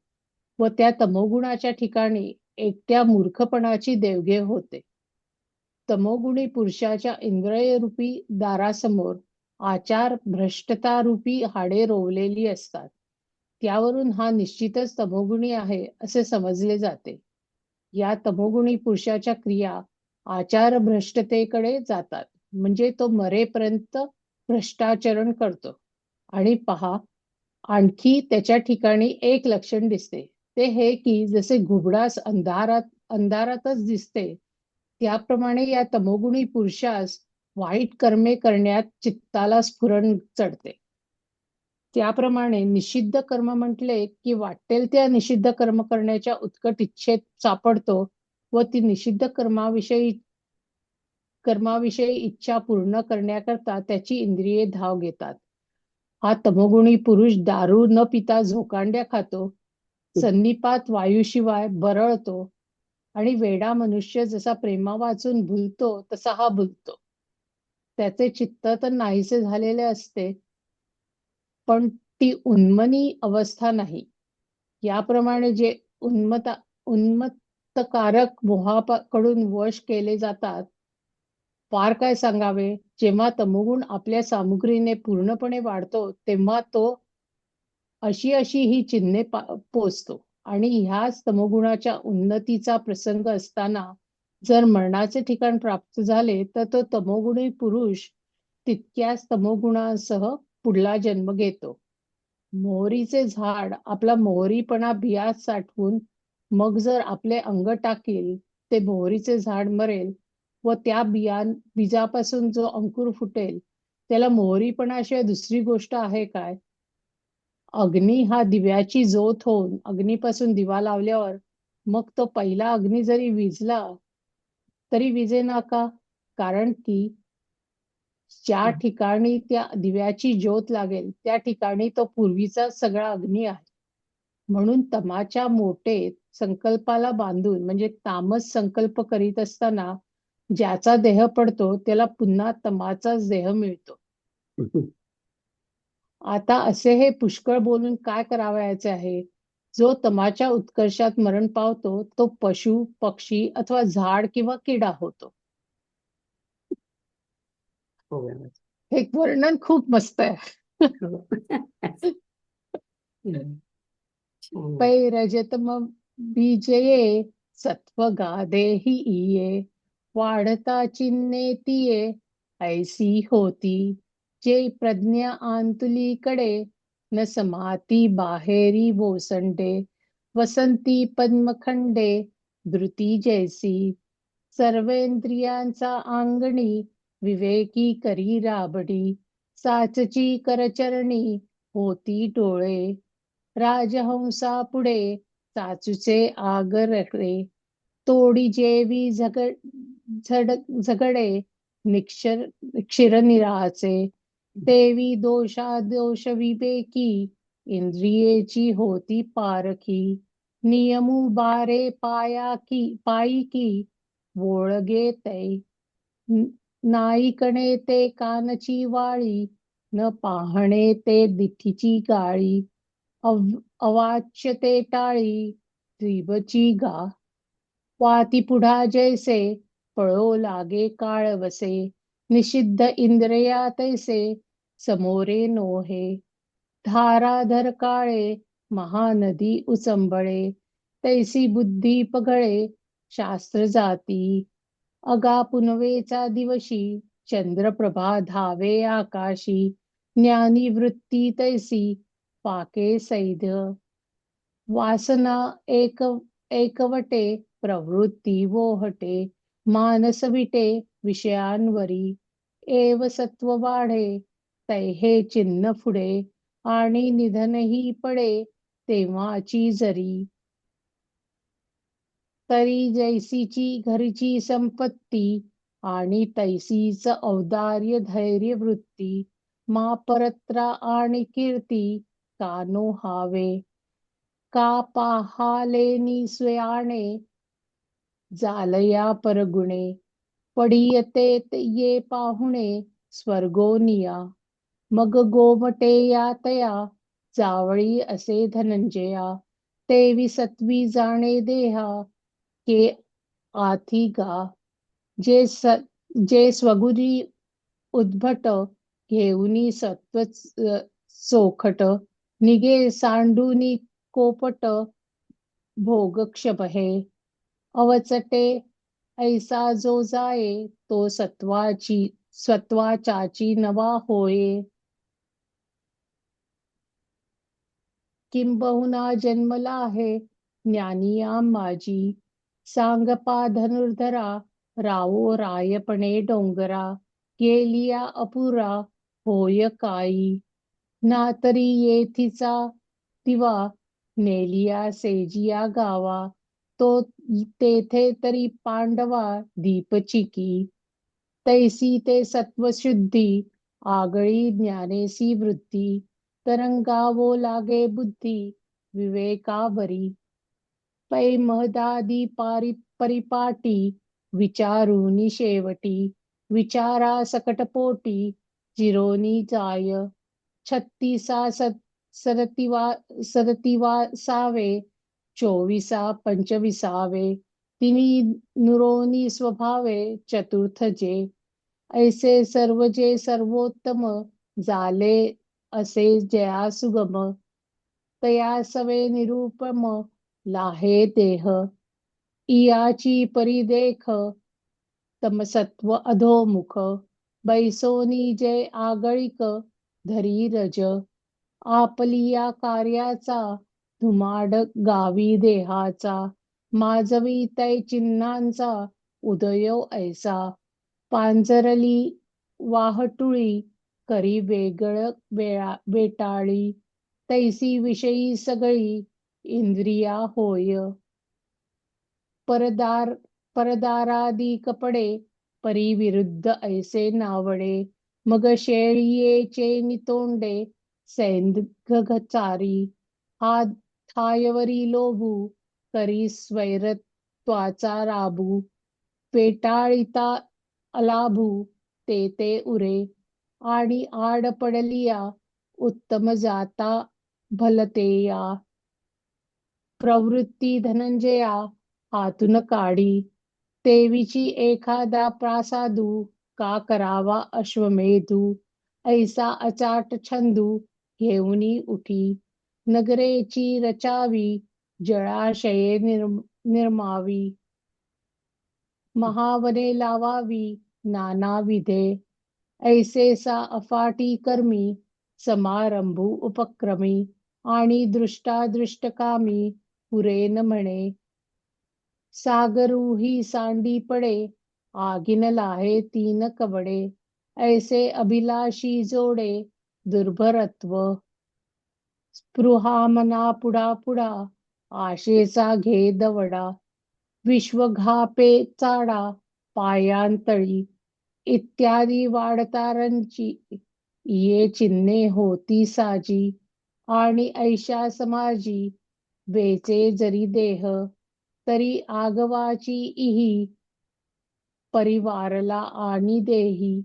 व त्या तमोगुणाच्या ठिकाणी एकट्या मूर्खपणाची देवघेव होते. तमोगुणी पुरुषाच्या इंद्रियरूपी दारासमोर आचार भ्रष्टतारूपी हाडे रोवलेली असतात. त्यावरून हा निश्चितच तमोगुणी आहे असे समजले जाते. या तमोगुणी पुरुषाच्या क्रिया आचार भ्रष्टतेकडे जातात, म्हणजे तो मरेपर्यंत भ्रष्टाचरण करतो. आणि पहा, आणखी त्याच्या ठिकाणी एक लक्षण दिसते, ते हे की जसे घुबडास अंधारातच दिसते, त्याप्रमाणे या तमोगुणी पुरुषास वाईट कर्मे करण्यात चित्ताला स्फुरण चढते. त्याप्रमाणे निषिद्ध कर्म म्हटले की वाटेल त्या निषिद्ध कर्म करण्याच्या उत्कट इच्छेत सापडतो व ती निषिद्ध कर्माविषयी इच्छा पूर्ण करण्याकरता त्याची इंद्रिये धाव घेतात. हा तमोगुणी पुरुष दारू न पिता झोकांड्या खातो, संनिपात वायूशिवाय बरळतो आणि वेडा मनुष्य जसा प्रेमा वाचून भुलतो तसा हा भुलतो. त्याचे चित्त तर नाहीसे झालेले असते, पण ती उन्मनी अवस्था नाही. याप्रमाणे जे उन्मत्तकारक मोहाकडून वश केले जातात, फार काय सांगावे. जेव्हा तमोगुण आपल्या सामुग्रीने पूर्णपणे वाढतो तेव्हा तो अशी ही चिन्हे पोचतो आणि ह्याच तमोगुणाच्या उन्नतीचा प्रसंग असताना जर मरणाचे ठिकाण प्राप्त झाले तर तो तमोगुणी पुरुष तितक्याच तमोगुणासह पुढला जन्म घेतो. मोहरीचे झाड आपला मोहरीपणा बियात साठवून मग जर आपले अंग टाकील, ते मोहरीचे झाड मरेल व त्या बीजापासून जो अंकुर फुटेल त्याला मोहरीपणाशिवाय दुसरी गोष्ट आहे काय? अग्नी हा दिव्याची ज्योत होऊन अग्नीपासून दिवा लावल्यावर मग तो पहिला अग्नी जरी विझला तरी विझेना का? कारण की ज्या ठिकाणी त्या दिव्याची ज्योत लागेल त्या ठिकाणी तो पूर्वीचा सगळा अग्नी आहे. म्हणून तमाच्या मोठे संकल्पाला बांधून म्हणजे तामस संकल्प करीत असताना ज्याचा देह पडतो त्याला पुन्हा तमाचाच देह मिळतो. आता असे हे पुष्कळ बोलून काय करावयाचे आहे? जो तमाच्या उत्कर्षात मरण पावतो तो पशु, पक्षी अथवा झाड किंवा किडा होतो. हो. हे वर्णन खूप मस्त आहे. पै रजतम बीजये सत्व गादेही इये वाढता चिन्हे तिये ऐसी होती जे प्रज्ञा आंतुलीकडे न समाती बाहेरी बोसंडे वसंती पद्मखंडे धृती जैसी सर्वेंद्रियांचा अंगणी विवेकी करी राबडी साचची करचरणी होती डोळे राजहंसा पुढे चाचूचे आगरकडे तोडी जेवी झगडे क्षीरनिराचे देवी दोष विवेकी इंद्रियेची होती पारखी नियमू बारे पायी वोळगे तै नाईकणे ते कानची वाळी न पाहणे ते दिठीची गाळी अवाच्य ते टाळी त्रिबची गा वाती पुढा जैसे पळो लागे काळ वसे निषिद्ध इंद्रिया तैसे समोरे नोहे धाराधर काळे महानदी उचंबळे तैसी बुद्धी पगळे शास्त्र जाती अगा पुनवेचा दिवशी चंद्रप्रभा धावे आकाशी ज्ञानी वृत्ती तैसी पाके सैध वासना एकवटे प्रवृत्ती वोहटे मानस विटे विषयांवरी एव सत्व वाढे तैहे चिन्ह पुढे आणि निधनही पडे तेव्हाची जरी. तरी जैसीची घरची संपत्ती आणि तैसीच औदार्य धैर्य वृत्ती, मा परत्रा आणि कीर्ती कानो हावे. का पाहालेनी स्वयाने जालया परगुणे, पडियतेत ये पाहुणे स्वर्गोनिया. मग गोमटे या तया जावळी असे धनंजया, तेवी सत्वी जाणे देहा के आथी गा. जे स्वगुरी उद्भट घेऊनी सत्व चोखट, निगे सांडूनी कोपट भोगक्षप हे. अवचटे ऐसा जो जाये तो सत्वाचाची नवा होये. किंबहुना जन्मला आहे ज्ञानिया माझी, सांगपा धनुर्धरा रावो रायपणे डोंगरा. गेलिया अपुरा होय काई, ना तरी येथीचा दिवा नेलिया सेजिया गावा. तो तेथे तरी पांडवा दीपचिकी, तैसी ते सत्वशुद्धी आगळी ज्ञानेसी वृद्धी. तरंगावो लागे बुद्धी विवेकावरी, पै महदादी परिपाटी विचारुनी शेवटी. विचारा सकटपोटी जिरोनी जाय, छत्तीसा सदतिवा सावे 24 पंचविसावे. तिनी नुरोनी स्वभावे चतुर्थ जे, ऐसे सर्व जे सर्वोत्तम झाले असे जया सुगम. तया सवे निरुपम लाहे देह, इयाची परिदेख तमसत्व अधोमुख. बैसोनी जय आगळिक धरी रज, आपलिया कार्याचा धुमाड गावी देहाचा. माजवी तै चिन्हांचा उदयो ऐसा, पांजरली वाहटुळी करी वेगळ वेटाळी. तैसी विषयी सगळी इंद्रिया होय. परदारादी कपडे परिविरुद्ध ऐसे नावडे. मग शेळियेचे नितोंडे सैंधगचारी, हा थायवरी लोभू करी स्वैरत्वाचा राबू. पेटाळिता अलाभू ते उरे, आणि आड पडलिया उत्तम जाता भलतेया. प्रवृत्ती धनंजया हातून काढी, तेवीची एखादा प्रासादू का करावा अश्वमेधू. ऐसा अचाट छंदू घेऊनी उठी, नगरेची रचावी जळाशये निर्मावी. महावने लावावी नानाविधे, ऐसेसा अफाटी कर्मी समारंभू उपक्रमी. आणि दृष्टादृष्टकामी पुरेन म्हणे, सागरूही सांडी पडे आगीन लाहे तीन कवडे. ऐसे अभिलाषी जोडे दुर्भरत्व, स्पृहा मना पुढा आशेचा घे दवडा. विश्वघापे चाडा पायांतळी, इत्यादी वाडतारांची ये चिन्हे होती साजी. आणि ऐशा समाजी वेचे जरी देह, तरी आगवाची इही परिवारला आणि देही.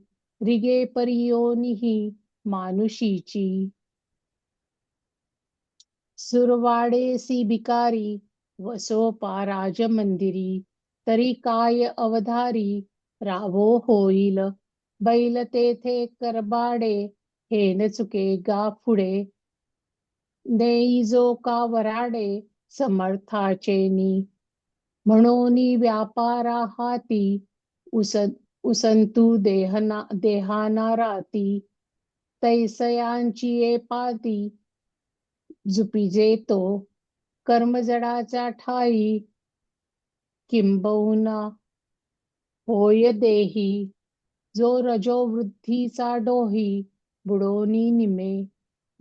रिगे परियोनिही मानुषीची, सुरवाडेसी भिकारी वसोपा राजमंदिरी. तरी काय अवधारी रावो होईल, बैल तेथे करबाडे हेन चुके गा पुढे. देई जो का वराडे समर्थाचेनी, म्हणोनी व्यापारा हाती उसंतू देहाना राती. तैसयांची ये पाती जुपिजे तो, कर्मजडाच्या ठाई किंबहुना होय देही. जो रजो वृद्धीचा डोही बुडोनी निमे,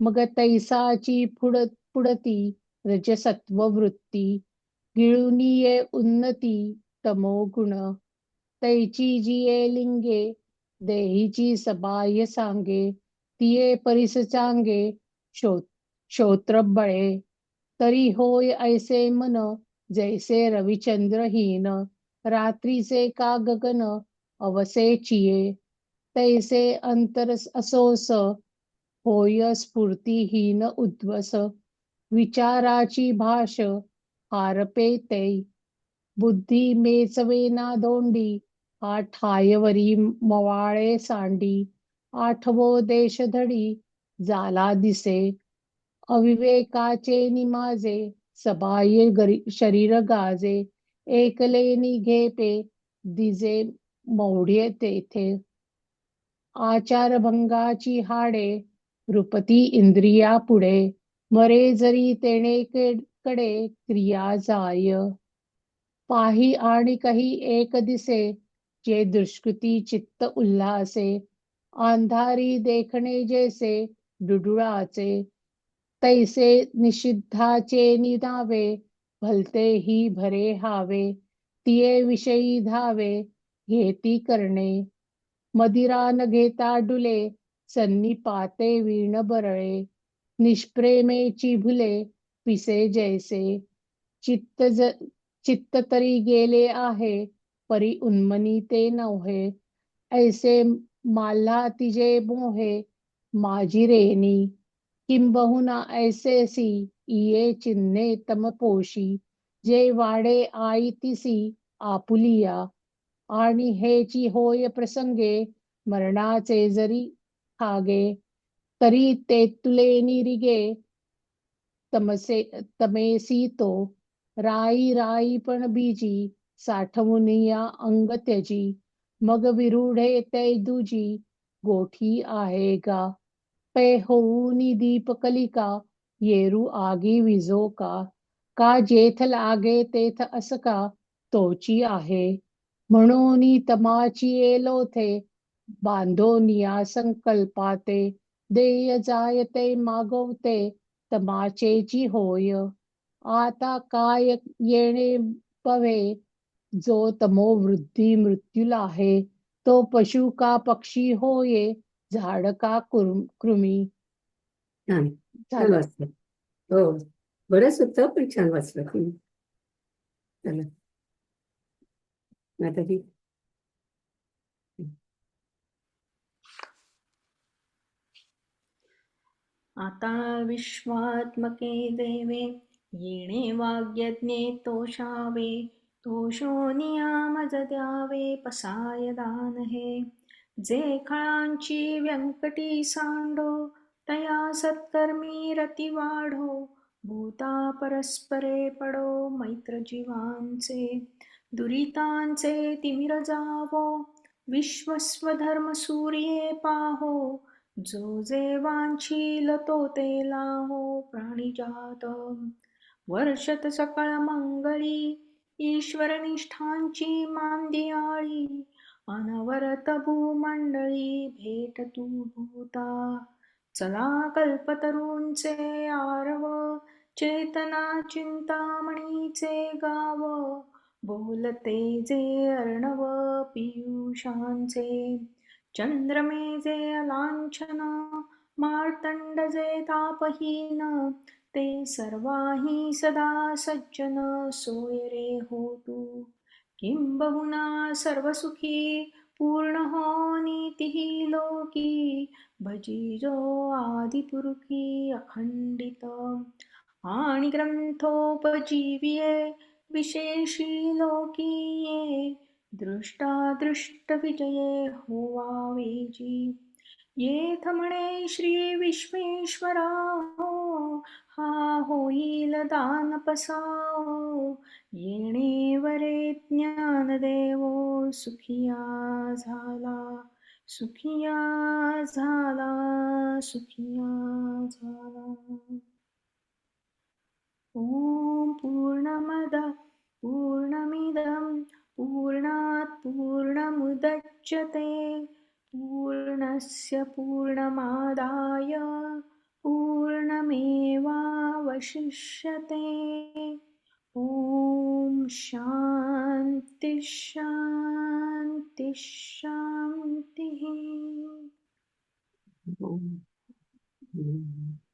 मग तैसाची पुढती रजसत्व वृत्ती गिळुनिये उन्नती तमो गुण तैची जिये लिंगे देहीची सबाह्य सांगे तिये परिस चांगे श्रोत्र बळे तरी होय ऐसे मन जैसे रविचंद्रहीन रात्रीचे का गगन अवसे चिये तैसे अंतर असोस होय स्फूर्तिहीन उद्वस विचाराची भाष हारपे ते बुद्धी मेचवेना दोंडी हा ठायवरी मवाळे सांडी आठवो देश धडी जाला दिसे अविवेकाचे निमाजे सबाह्य शरीर गाजे एकले निघेपे दिजे मौढ्य तेथे आचारभंगाची हाडे रुपती इंद्रिया पुढे मरे जरी तेणे कडे क्रिया जाय पाही आणि काही एक दिसे जे दुष्कृती चित्त उल्हासे अंधारी देखणे जैसे डुडुळाचे तैसे निषिद्धाचे निनावे भलते ही भरे हावे तिये विषयी धावे घेती करणे मदिरा न घेता डुले सन्निपाते वीण बरळे निष्प्रेमेची भुले पिसे जैसे चित्त तरी गेले आहे परी उन्मनी ते नव्हे ऐसे माल्हा तिजे मोहे माझी रेनी किंबहुना ऐसेसी इये चिन्हे तमपोशी जे वाडे आई तिसी आपुलिया आणि हेची होय प्रसंगे मरणाचे जरी खागे तरी ते तुले निरिगे तमेसी तो राई राई पण बीजी साठवुनिया अंग त्याची मग विरूढे ते दुजी गोठी आहे गा पे होऊनी दीप कलिका येरू आगी विजो का जेथ लागे तेथ असका तोची आहे म्हणून तमाची येलोथे बांधोनिया संकल्पाते देय जायते मागवते तमाचेची होय आता काय येणे पवे जो तमो वृद्धी मृत्यूला आहे तो पशु का पक्षी होये झाड का कृमी छान छान झालं. वाचलं. हो, बरंच होतं पण छान वाचलं. चला आता ती आता विश्वात्मके देवे येणे वाग्यज्ञे तोषावे तोषो नियामज द्यावे पसाय दान हे जे खळांची व्यंकटी सांडो तया सत्कर्मी रती वाढो भूता परस्परे पडो मैत्र जीवांचे दुरितांचे तिमिर जावो विश्वस्वधर्म सूर्ये पाहो जो जे वांछील तो ते लाहो प्राणिजात वर्षत सकळ मंगळी ईश्वर निष्ठांची मांदियाळी अनवरत भूमंडळी भेट तू भूता चला कल्पतरूंचे आरव चेतना चिंतामणीचे गाव बोलते जे अर्णव पियुषांचे चंद्रमेजे अलांछन मार्तंड जे तापहीन ते सर्वाही सदा सज्जन सोय रे होतू किंबहुना सर्वसुखी पूर्ण हो नीतिही लोकी भजी जो आदिपुरुषी अखंडित आणि ग्रंथोपजीविये विशेषी लोकीये दृष्टादृष्ट विजये होवावेजी येथ म्हणे श्री विश्वेश्वरा हा होईल दान पसाओ येणे वरे ज्ञान देवो सुखिया झाला सुखिया झाला सुखिया झाला. ओम पूर्णमद पूर्णमिदं पूर्णात् पूर्णमुदच्यते पूर्णस्य पूर्णमादाय पूर्णमेवावशिष्यते. ॐ शान्ति शान्ति शान्तिः. हम्म.